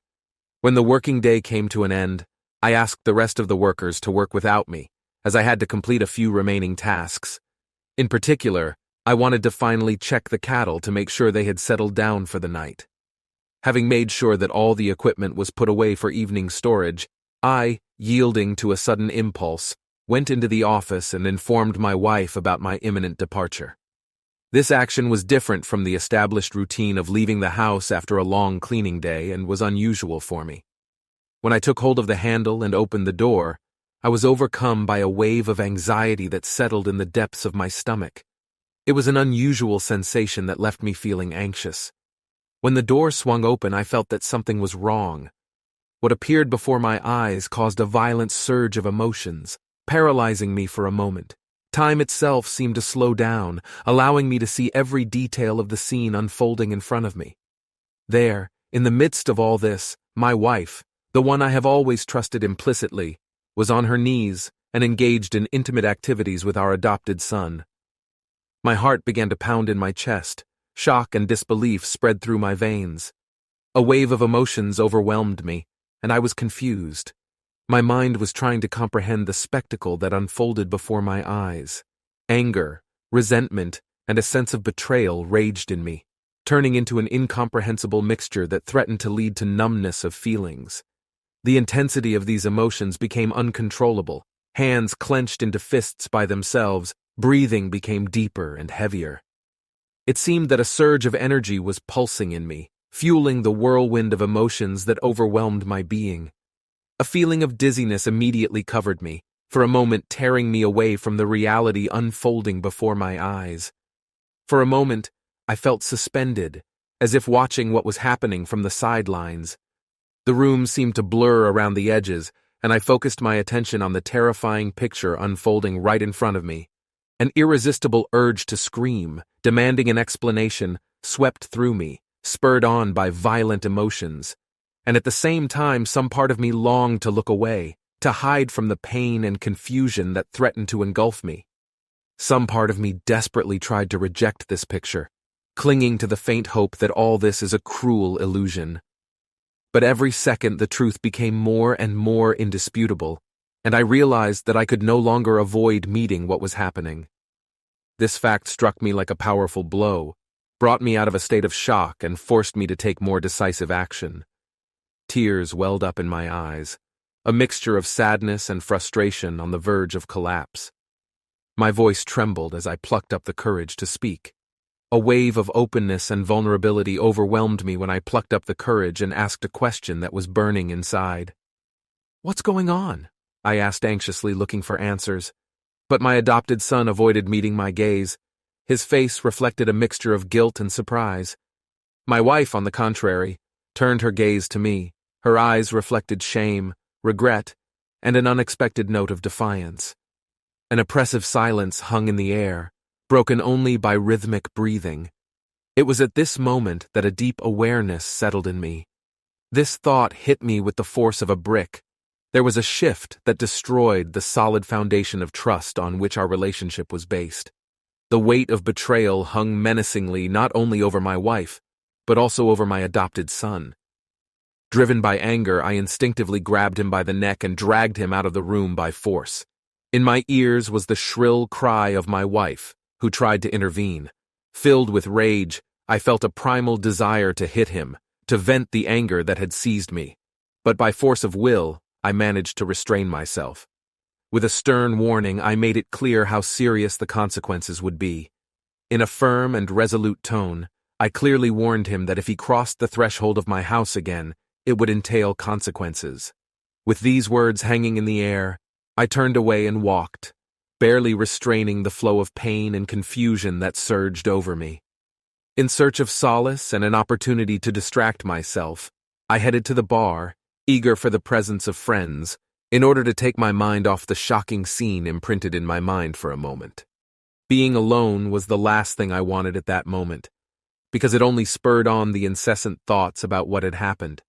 [SPEAKER 1] When the working day came to an end, I asked the rest of the workers to work without me, as I had to complete a few remaining tasks. In particular, I wanted to finally check the cattle to make sure they had settled down for the night. Having made sure that all the equipment was put away for evening storage, I, yielding to a sudden impulse, went into the office and informed my wife about my imminent departure. This action was different from the established routine of leaving the house after a long cleaning day and was unusual for me. When I took hold of the handle and opened the door, I was overcome by a wave of anxiety that settled in the depths of my stomach. It was an unusual sensation that left me feeling anxious. When the door swung open, I felt that something was wrong. What appeared before my eyes caused a violent surge of emotions, paralyzing me for a moment. Time itself seemed to slow down, allowing me to see every detail of the scene unfolding in front of me. There, in the midst of all this, my wife, the one I have always trusted implicitly, was on her knees and engaged in intimate activities with our adopted son. My heart began to pound in my chest. Shock and disbelief spread through my veins. A wave of emotions overwhelmed me, and I was confused. My mind was trying to comprehend the spectacle that unfolded before my eyes. Anger, resentment, and a sense of betrayal raged in me, turning into an incomprehensible mixture that threatened to lead to numbness of feelings. The intensity of these emotions became uncontrollable. Hands clenched into fists by themselves, breathing became deeper and heavier. It seemed that a surge of energy was pulsing in me, fueling the whirlwind of emotions that overwhelmed my being. A feeling of dizziness immediately covered me, for a moment tearing me away from the reality unfolding before my eyes. For a moment, I felt suspended, as if watching what was happening from the sidelines. The room seemed to blur around the edges, and I focused my attention on the terrifying picture unfolding right in front of me. An irresistible urge to scream, demanding an explanation, swept through me, spurred on by violent emotions. And at the same time, some part of me longed to look away, to hide from the pain and confusion that threatened to engulf me. Some part of me desperately tried to reject this picture, clinging to the faint hope that all this is a cruel illusion. But every second the truth became more and more indisputable, and I realized that I could no longer avoid meeting what was happening. This fact struck me like a powerful blow, brought me out of a state of shock, and forced me to take more decisive action. Tears welled up in my eyes, a mixture of sadness and frustration on the verge of collapse. My voice trembled as I plucked up the courage to speak. A wave of openness and vulnerability overwhelmed me when I plucked up the courage and asked a question that was burning inside. "What's going on?" I asked anxiously, looking for answers. But my adopted son avoided meeting my gaze. His face reflected a mixture of guilt and surprise. My wife, on the contrary, turned her gaze to me. Her eyes reflected shame, regret, and an unexpected note of defiance. An oppressive silence hung in the air, broken only by rhythmic breathing. It was at this moment that a deep awareness settled in me. This thought hit me with the force of a brick. There was a shift that destroyed the solid foundation of trust on which our relationship was based. The weight of betrayal hung menacingly not only over my wife, but also over my adopted son. Driven by anger, I instinctively grabbed him by the neck and dragged him out of the room by force. In my ears was the shrill cry of my wife, who tried to intervene. Filled with rage, I felt a primal desire to hit him, to vent the anger that had seized me. But by force of will, I managed to restrain myself. With a stern warning, I made it clear how serious the consequences would be. In a firm and resolute tone, I clearly warned him that if he crossed the threshold of my house again, it would entail consequences. With these words hanging in the air, I turned away and walked, barely restraining the flow of pain and confusion that surged over me. In search of solace and an opportunity to distract myself, I headed to the bar, eager for the presence of friends, in order to take my mind off the shocking scene imprinted in my mind for a moment. Being alone was the last thing I wanted at that moment, because it only spurred on the incessant thoughts about what had happened.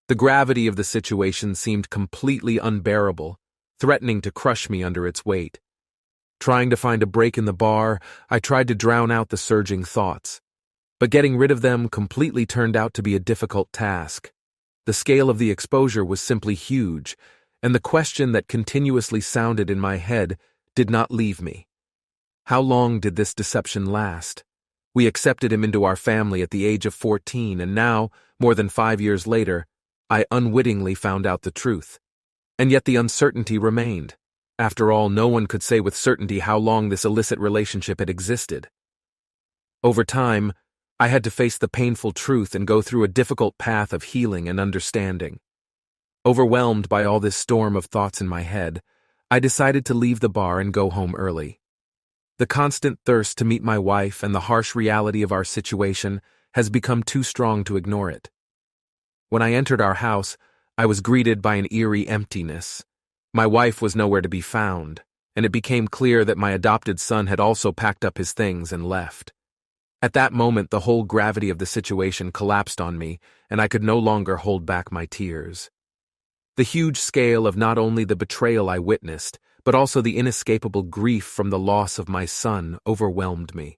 [SPEAKER 1] The gravity of the situation seemed completely unbearable, threatening to crush me under its weight. Trying to find a break in the bar, I tried to drown out the surging thoughts. But getting rid of them completely turned out to be a difficult task. The scale of the exposure was simply huge, and the question that continuously sounded in my head did not leave me. How long did this deception last? We accepted him into our family at the age of 14, and now, more than 5 years later, I unwittingly found out the truth. And yet the uncertainty remained. After all, no one could say with certainty how long this illicit relationship had existed. Over time, I had to face the painful truth and go through a difficult path of healing and understanding. Overwhelmed by all this storm of thoughts in my head, I decided to leave the bar and go home early. The constant thirst to meet my wife and the harsh reality of our situation has become too strong to ignore it. When I entered our house, I was greeted by an eerie emptiness. My wife was nowhere to be found, and it became clear that my adopted son had also packed up his things and left. At that moment, the whole gravity of the situation collapsed on me, and I could no longer hold back my tears. The huge scale of not only the betrayal I witnessed, but also the inescapable grief from the loss of my son overwhelmed me.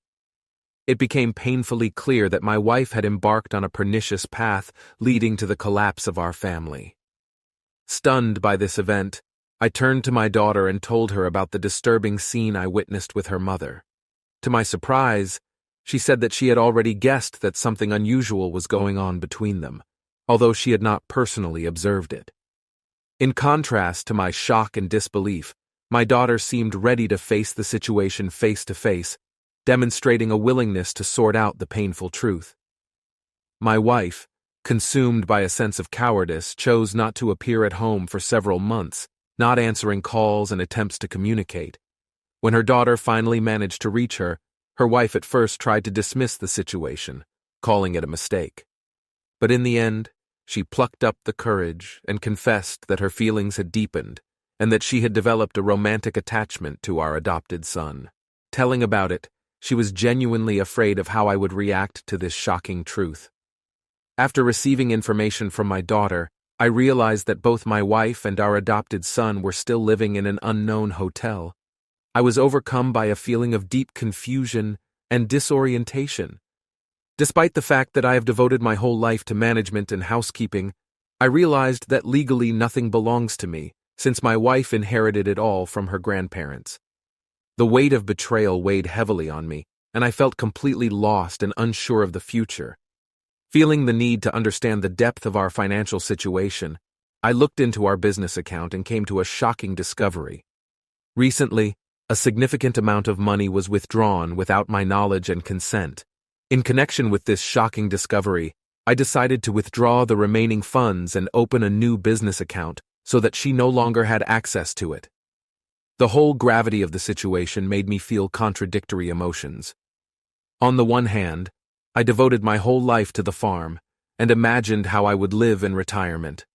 [SPEAKER 1] It became painfully clear that my wife had embarked on a pernicious path leading to the collapse of our family. Stunned by this event, I turned to my daughter and told her about the disturbing scene I witnessed with her mother. To my surprise, she said that she had already guessed that something unusual was going on between them, although she had not personally observed it. In contrast to my shock and disbelief, my daughter seemed ready to face the situation face to face, demonstrating a willingness to sort out the painful truth. My wife, consumed by a sense of cowardice, chose not to appear at home for several months, not answering calls and attempts to communicate. When her daughter finally managed to reach her, her wife at first tried to dismiss the situation, calling it a mistake. But in the end, she plucked up the courage and confessed that her feelings had deepened and that she had developed a romantic attachment to our adopted son. Telling about it, she was genuinely afraid of how I would react to this shocking truth. After receiving information from my daughter, I realized that both my wife and our adopted son were still living in an unknown hotel. I was overcome by a feeling of deep confusion and disorientation. Despite the fact that I have devoted my whole life to management and housekeeping, I realized that legally nothing belongs to me, since my wife inherited it all from her grandparents. The weight of betrayal weighed heavily on me, and I felt completely lost and unsure of the future. Feeling the need to understand the depth of our financial situation, I looked into our business account and came to a shocking discovery. Recently, a significant amount of money was withdrawn without my knowledge and consent. In connection with this shocking discovery, I decided to withdraw the remaining funds and open a new business account so that she no longer had access to it. The whole gravity of the situation made me feel contradictory emotions. On the one hand, I devoted my whole life to the farm and imagined how I would live in retirement.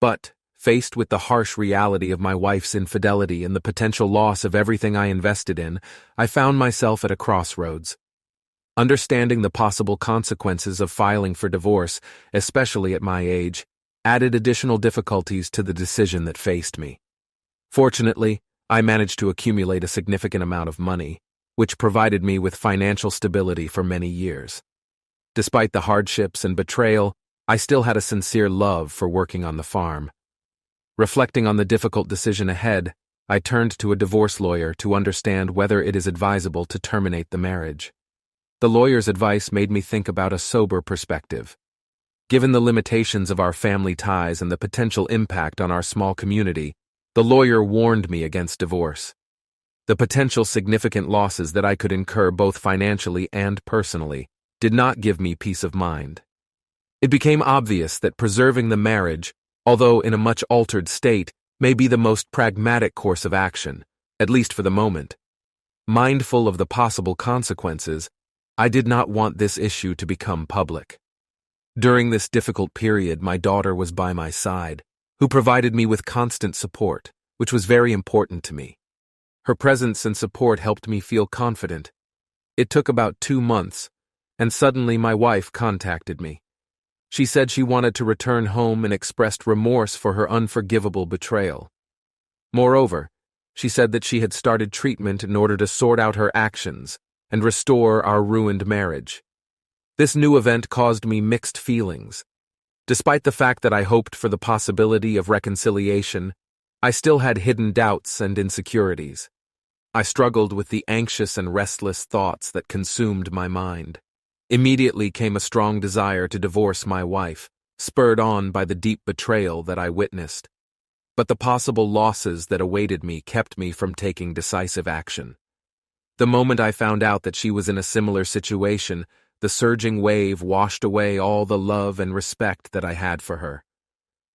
[SPEAKER 1] But, faced with the harsh reality of my wife's infidelity and the potential loss of everything I invested in, I found myself at a crossroads. Understanding the possible consequences of filing for divorce, especially at my age, added additional difficulties to the decision that faced me. Fortunately, I managed to accumulate a significant amount of money, which provided me with financial stability for many years. Despite the hardships and betrayal, I still had a sincere love for working on the farm. Reflecting on the difficult decision ahead, I turned to a divorce lawyer to understand whether it is advisable to terminate the marriage. The lawyer's advice made me think about a sober perspective. Given the limitations of our family ties and the potential impact on our small community, the lawyer warned me against divorce. The potential significant losses that I could incur both financially and personally did not give me peace of mind. It became obvious that preserving the marriage, although in a much altered state, may be the most pragmatic course of action, at least for the moment. Mindful of the possible consequences, I did not want this issue to become public. During this difficult period, my daughter was by my side, who provided me with constant support, which was very important to me. Her presence and support helped me feel confident. It took about 2 months, and suddenly my wife contacted me. She said she wanted to return home and expressed remorse for her unforgivable betrayal. Moreover, she said that she had started treatment in order to sort out her actions and restore our ruined marriage. This new event caused me mixed feelings. Despite the fact that I hoped for the possibility of reconciliation, I still had hidden doubts and insecurities. I struggled with the anxious and restless thoughts that consumed my mind. Immediately came a strong desire to divorce my wife, spurred on by the deep betrayal that I witnessed. But the possible losses that awaited me kept me from taking decisive action. The moment I found out that she was in a similar situation, the surging wave washed away all the love and respect that I had for her.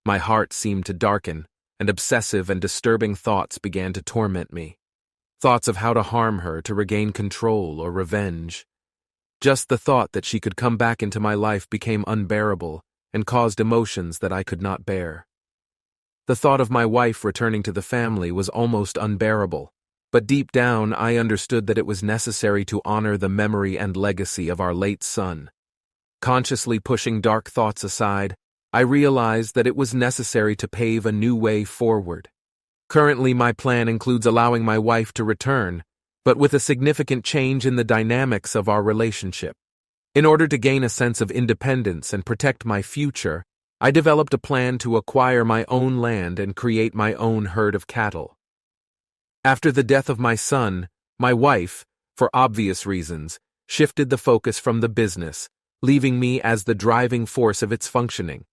[SPEAKER 1] My heart seemed to darken, and obsessive and disturbing thoughts began to torment me. Thoughts of how to harm her to regain control or revenge. Just the thought that she could come back into my life became unbearable and caused emotions that I could not bear. The thought of my wife returning to the family was almost unbearable, but deep down I understood that it was necessary to honor the memory and legacy of our late son. Consciously pushing dark thoughts aside, I realized that it was necessary to pave a new way forward. Currently, my plan includes allowing my wife to return, but with a significant change in the dynamics of our relationship. In order to gain a sense of independence and protect my future, I developed a plan to acquire my own land and create my own herd of cattle. After the death of my son, my wife, for obvious reasons, shifted the focus from the business, leaving me as the driving force of its functioning.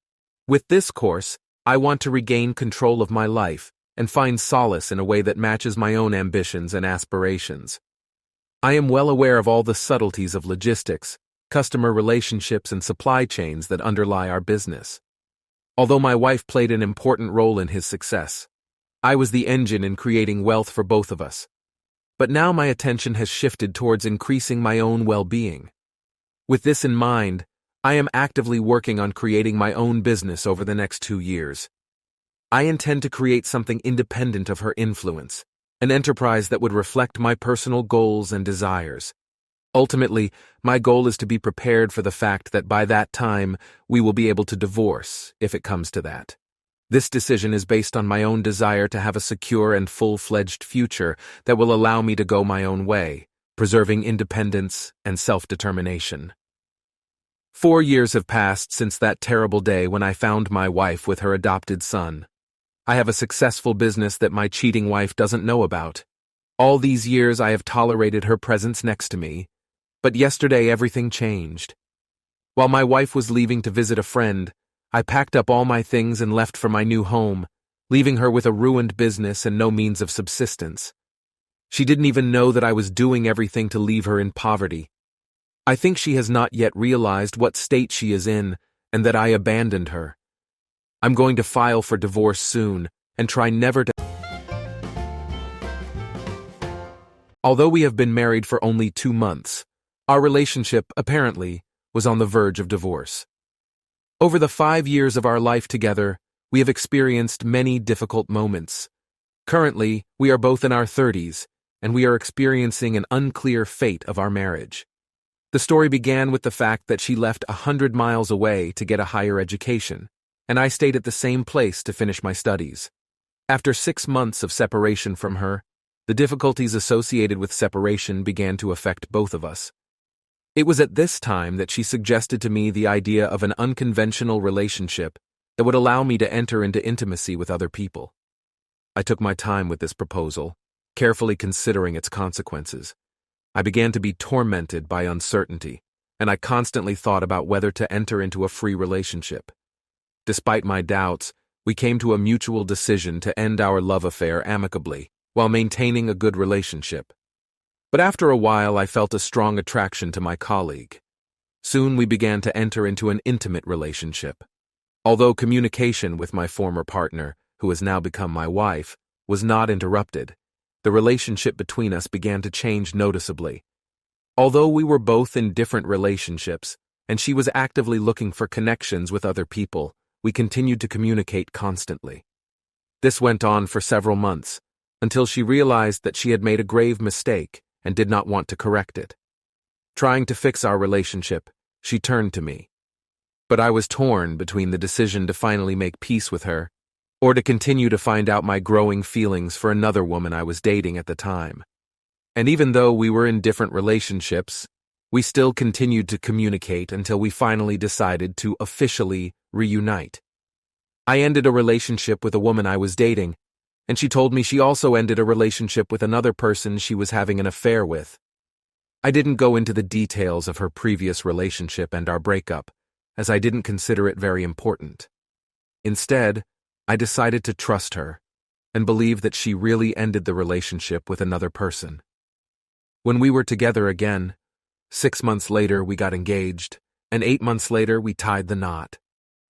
[SPEAKER 1] With this course, I want to regain control of my life and find solace in a way that matches my own ambitions and aspirations. I am well aware of all the subtleties of logistics, customer relationships, and supply chains that underlie our business. Although my wife played an important role in his success, I was the engine in creating wealth for both of us. But now my attention has shifted towards increasing my own well-being. With this in mind, I am actively working on creating my own business over the next 2 years. I intend to create something independent of her influence, an enterprise that would reflect my personal goals and desires. Ultimately, my goal is to be prepared for the fact that by that time, we will be able to divorce, if it comes to that. This decision is based on my own desire to have a secure and full-fledged future that will allow me to go my own way, preserving independence and self-determination. 4 years have passed since that terrible day when I found my wife with her adopted son. I have a successful business that my cheating wife doesn't know about. All these years I have tolerated her presence next to me, but yesterday everything changed. While my wife was leaving to visit a friend, I packed up all my things and left for my new home, leaving her with a ruined business and no means of subsistence. She didn't even know that I was doing everything to leave her in poverty. I think she has not yet realized what state she is in and that I abandoned her. I'm going to file for divorce soon and try never to. Although we have been married for only 2 months, our relationship, apparently, was on the verge of divorce. Over the 5 years of our life together, we have experienced many difficult moments. Currently, we are both in our 30s, and we are experiencing an unclear fate of our marriage. The story began with the fact that she left 100 miles away to get a higher education, and I stayed at the same place to finish my studies. After 6 months of separation from her, the difficulties associated with separation began to affect both of us. It was at this time that she suggested to me the idea of an unconventional relationship that would allow me to enter into intimacy with other people. I took my time with this proposal, carefully considering its consequences. I began to be tormented by uncertainty, and I constantly thought about whether to enter into a free relationship. Despite my doubts, we came to a mutual decision to end our love affair amicably, while maintaining a good relationship. But after a while, I felt a strong attraction to my colleague. Soon we began to enter into an intimate relationship. Although communication with my former partner, who has now become my wife, was not interrupted, the relationship between us began to change noticeably. Although we were both in different relationships, and she was actively looking for connections with other people, we continued to communicate constantly. This went on for several months, until she realized that she had made a grave mistake and did not want to correct it. Trying to fix our relationship, she turned to me. But I was torn between the decision to finally make peace with her, or to continue to find out my growing feelings for another woman I was dating at the time. And even though we were in different relationships, we still continued to communicate until we finally decided to officially reunite. I ended a relationship with a woman I was dating, and she told me she also ended a relationship with another person she was having an affair with. I didn't go into the details of her previous relationship and our breakup, as I didn't consider it very important. Instead, I decided to trust her and believe that she really ended the relationship with another person. When we were together again, 6 months later we got engaged, and 8 months later we tied the knot.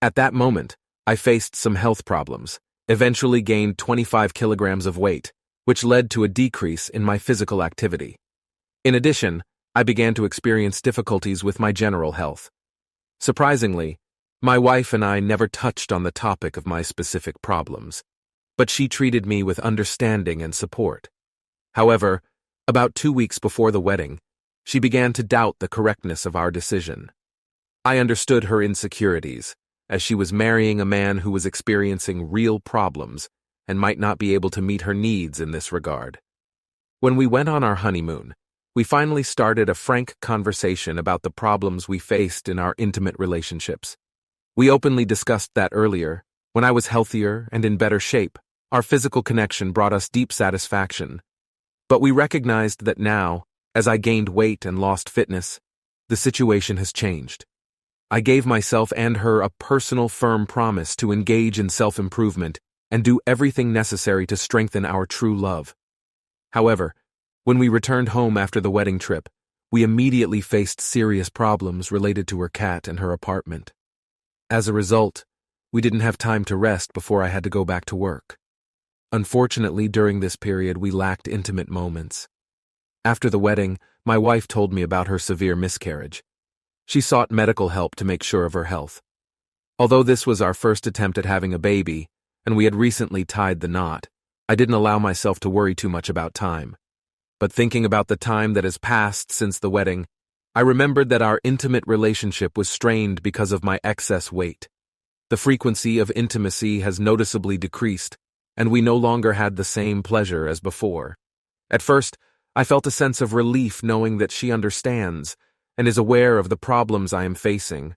[SPEAKER 1] At that moment, I faced some health problems, eventually gained 25 kilograms of weight, which led to a decrease in my physical activity. In addition, I began to experience difficulties with my general health. Surprisingly, my wife and I never touched on the topic of my specific problems, but she treated me with understanding and support. However, about 2 weeks before the wedding, she began to doubt the correctness of our decision. I understood her insecurities, as she was marrying a man who was experiencing real problems and might not be able to meet her needs in this regard. When we went on our honeymoon, we finally started a frank conversation about the problems we faced in our intimate relationships. We openly discussed that earlier, when I was healthier and in better shape, our physical connection brought us deep satisfaction. But we recognized that now, as I gained weight and lost fitness, the situation has changed. I gave myself and her a personal, firm promise to engage in self-improvement and do everything necessary to strengthen our true love. However, when we returned home after the wedding trip, we immediately faced serious problems related to her cat and her apartment. As a result, we didn't have time to rest before I had to go back to work. Unfortunately, during this period, we lacked intimate moments. After the wedding, my wife told me about her severe miscarriage. She sought medical help to make sure of her health. Although this was our first attempt at having a baby, and we had recently tied the knot, I didn't allow myself to worry too much about time. But thinking about the time that has passed since the wedding, I remembered that our intimate relationship was strained because of my excess weight. The frequency of intimacy has noticeably decreased, and we no longer had the same pleasure as before. At first, I felt a sense of relief knowing that she understands and is aware of the problems I am facing,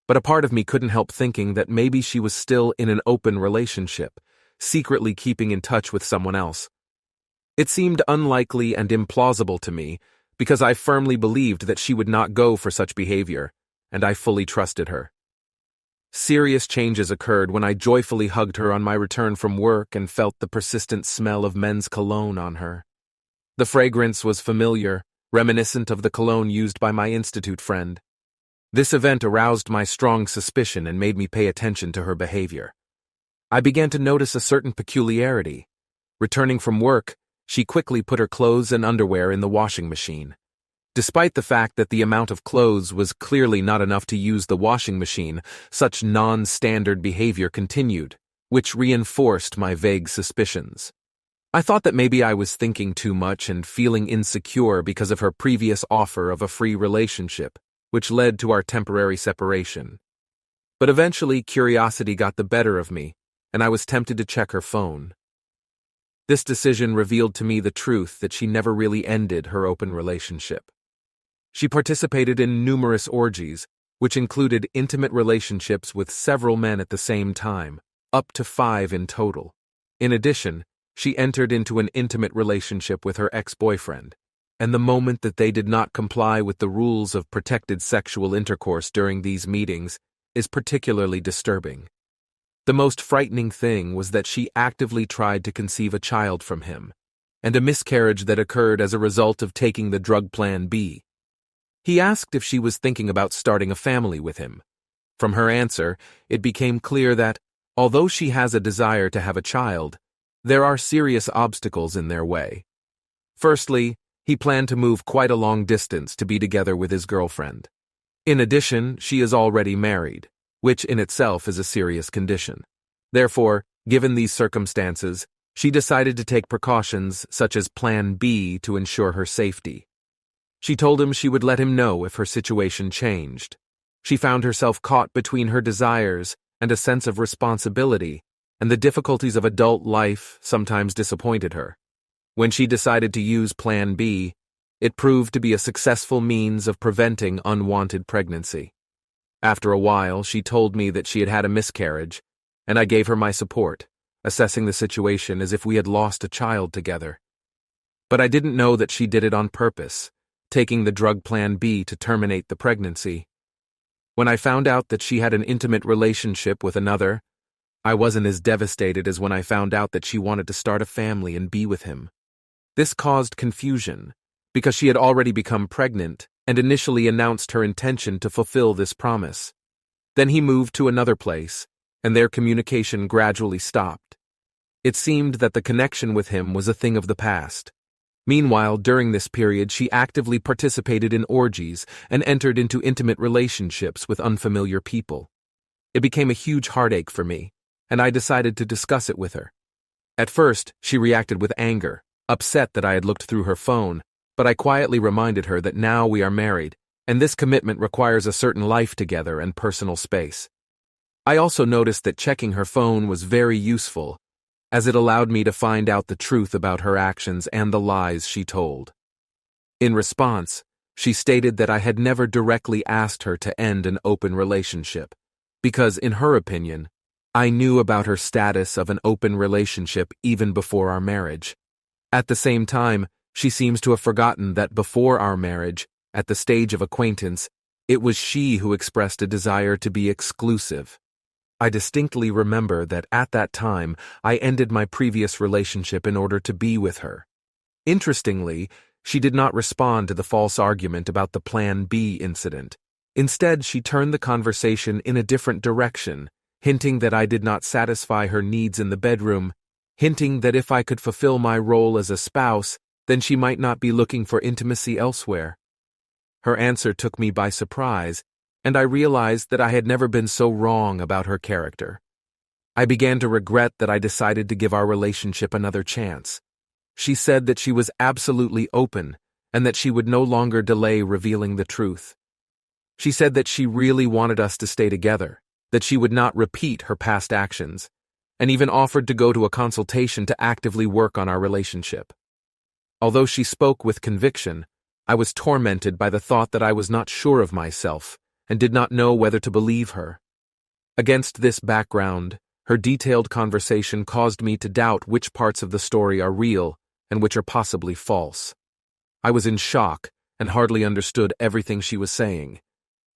[SPEAKER 1] but a part of me couldn't help thinking that maybe she was still in an open relationship, secretly keeping in touch with someone else. It seemed unlikely and implausible to me because I firmly believed that she would not go for such behavior, and I fully trusted her. Serious changes occurred when I joyfully hugged her on my return from work and felt the persistent smell of men's cologne on her. The fragrance was familiar, reminiscent of the cologne used by my institute friend. This event aroused my strong suspicion and made me pay attention to her behavior. I began to notice a certain peculiarity. Returning from work, she quickly put her clothes and underwear in the washing machine. Despite the fact that the amount of clothes was clearly not enough to use the washing machine, such non-standard behavior continued, which reinforced my vague suspicions. I thought that maybe I was thinking too much and feeling insecure because of her previous offer of a free relationship, which led to our temporary separation. But eventually, curiosity got the better of me, and I was tempted to check her phone. This decision revealed to me the truth that she never really ended her open relationship. She participated in numerous orgies, which included intimate relationships with several men at the same time, up to 5 in total. In addition, she entered into an intimate relationship with her ex-boyfriend, and the moment that they did not comply with the rules of protected sexual intercourse during these meetings is particularly disturbing. The most frightening thing was that she actively tried to conceive a child from him, and a miscarriage that occurred as a result of taking the drug Plan B. He asked if she was thinking about starting a family with him. From her answer, it became clear that, although she has a desire to have a child, there are serious obstacles in their way. Firstly, he planned to move quite a long distance to be together with his girlfriend. In addition, she is already married, which in itself is a serious condition. Therefore, given these circumstances, she decided to take precautions such as Plan B to ensure her safety. She told him she would let him know if her situation changed. She found herself caught between her desires and a sense of responsibility, and the difficulties of adult life sometimes disappointed her. When she decided to use Plan B, it proved to be a successful means of preventing unwanted pregnancy. After a while, she told me that she had had a miscarriage, and I gave her my support, assessing the situation as if we had lost a child together. But I didn't know that she did it on purpose, taking the drug Plan B to terminate the pregnancy. When I found out that she had an intimate relationship with another, I wasn't as devastated as when I found out that she wanted to start a family and be with him. This caused confusion, because she had already become pregnant and initially announced her intention to fulfill this promise. Then he moved to another place, and their communication gradually stopped. It seemed that the connection with him was a thing of the past. Meanwhile, during this period, she actively participated in orgies and entered into intimate relationships with unfamiliar people. It became a huge heartache for me, and I decided to discuss it with her. At first, she reacted with anger, upset that I had looked through her phone, but I quietly reminded her that now we are married, and this commitment requires a certain life together and personal space. I also noticed that checking her phone was very useful, as it allowed me to find out the truth about her actions and the lies she told. In response, she stated that I had never directly asked her to end an open relationship, because, in her opinion, I knew about her status of an open relationship even before our marriage. At the same time, she seems to have forgotten that before our marriage, at the stage of acquaintance, it was she who expressed a desire to be exclusive. I distinctly remember that at that time, I ended my previous relationship in order to be with her. Interestingly, she did not respond to the false argument about the Plan B incident. Instead, she turned the conversation in a different direction, hinting that I did not satisfy her needs in the bedroom, hinting that if I could fulfill my role as a spouse, then she might not be looking for intimacy elsewhere. Her answer took me by surprise, and I realized that I had never been so wrong about her character. I began to regret that I decided to give our relationship another chance. She said that she was absolutely open and that she would no longer delay revealing the truth. She said that she really wanted us to stay together, that she would not repeat her past actions, and even offered to go to a consultation to actively work on our relationship. Although she spoke with conviction, I was tormented by the thought that I was not sure of myself and did not know whether to believe her. Against this background, her detailed conversation caused me to doubt which parts of the story are real and which are possibly false. I was in shock and hardly understood everything she was saying.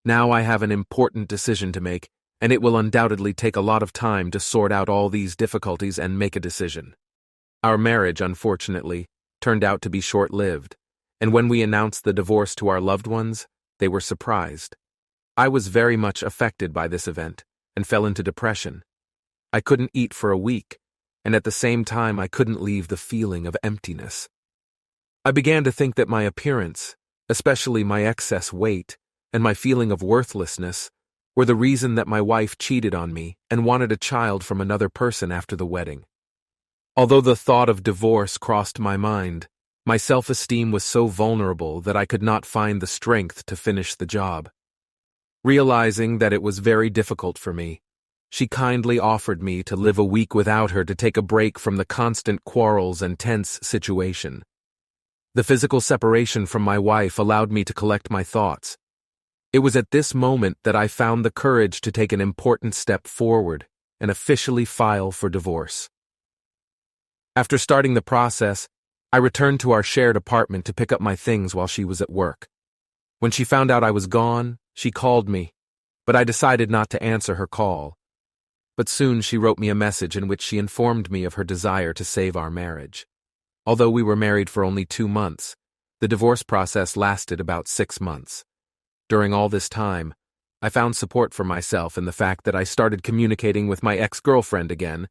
[SPEAKER 1] Now I have an important decision to make, and it will undoubtedly take a lot of time to sort out all these difficulties and make a decision. Our marriage, unfortunately, turned out to be short-lived, and when we announced the divorce to our loved ones, they were surprised. I was very much affected by this event and fell into depression. I couldn't eat for a week, and at the same time I couldn't leave the feeling of emptiness. I began to think that my appearance, especially my excess weight, and my feeling of worthlessness, were the reason that my wife cheated on me and wanted a child from another person after the wedding. Although the thought of divorce crossed my mind, my self-esteem was so vulnerable that I could not find the strength to finish the job. Realizing that it was very difficult for me, she kindly offered me to live a week without her to take a break from the constant quarrels and tense situation. The physical separation from my wife allowed me to collect my thoughts. It was at this moment that I found the courage to take an important step forward and officially file for divorce. After starting the process, I returned to our shared apartment to pick up my things while she was at work. When she found out I was gone, she called me, but I decided not to answer her call. But soon she wrote me a message in which she informed me of her desire to save our marriage. Although we were married for only 2 months, the divorce process lasted about 6 months. During all this time, I found support for myself in the fact that I started communicating with my ex-girlfriend again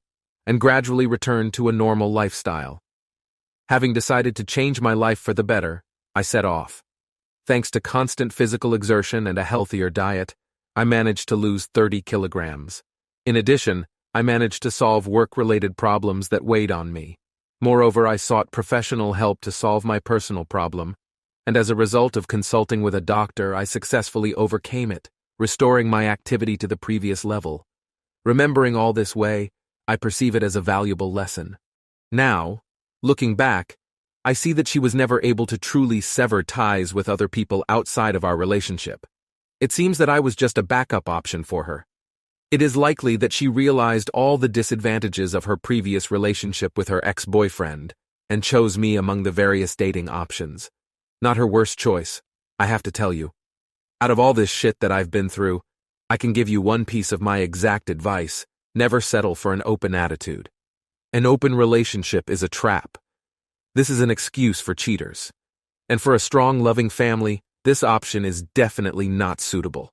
[SPEAKER 1] and gradually returned to a normal lifestyle. Having decided to change my life for the better, I set off. Thanks to constant physical exertion and a healthier diet, I managed to lose 30 kilograms. In addition, I managed to solve work-related problems that weighed on me. Moreover, I sought professional help to solve my personal problem, and as a result of consulting with a doctor, I successfully overcame it, restoring my activity to the previous level. Remembering all this way, I perceive it as a valuable lesson. Now, looking back, I see that she was never able to truly sever ties with other people outside of our relationship. It seems that I was just a backup option for her. It is likely that she realized all the disadvantages of her previous relationship with her ex-boyfriend and chose me among the various dating options. Not her worst choice, I have to tell you. Out of all this shit that I've been through, I can give you one piece of my exact advice: never settle for an open attitude. An open relationship is a trap. This is an excuse for cheaters. And for a strong, loving family, this option is definitely not suitable.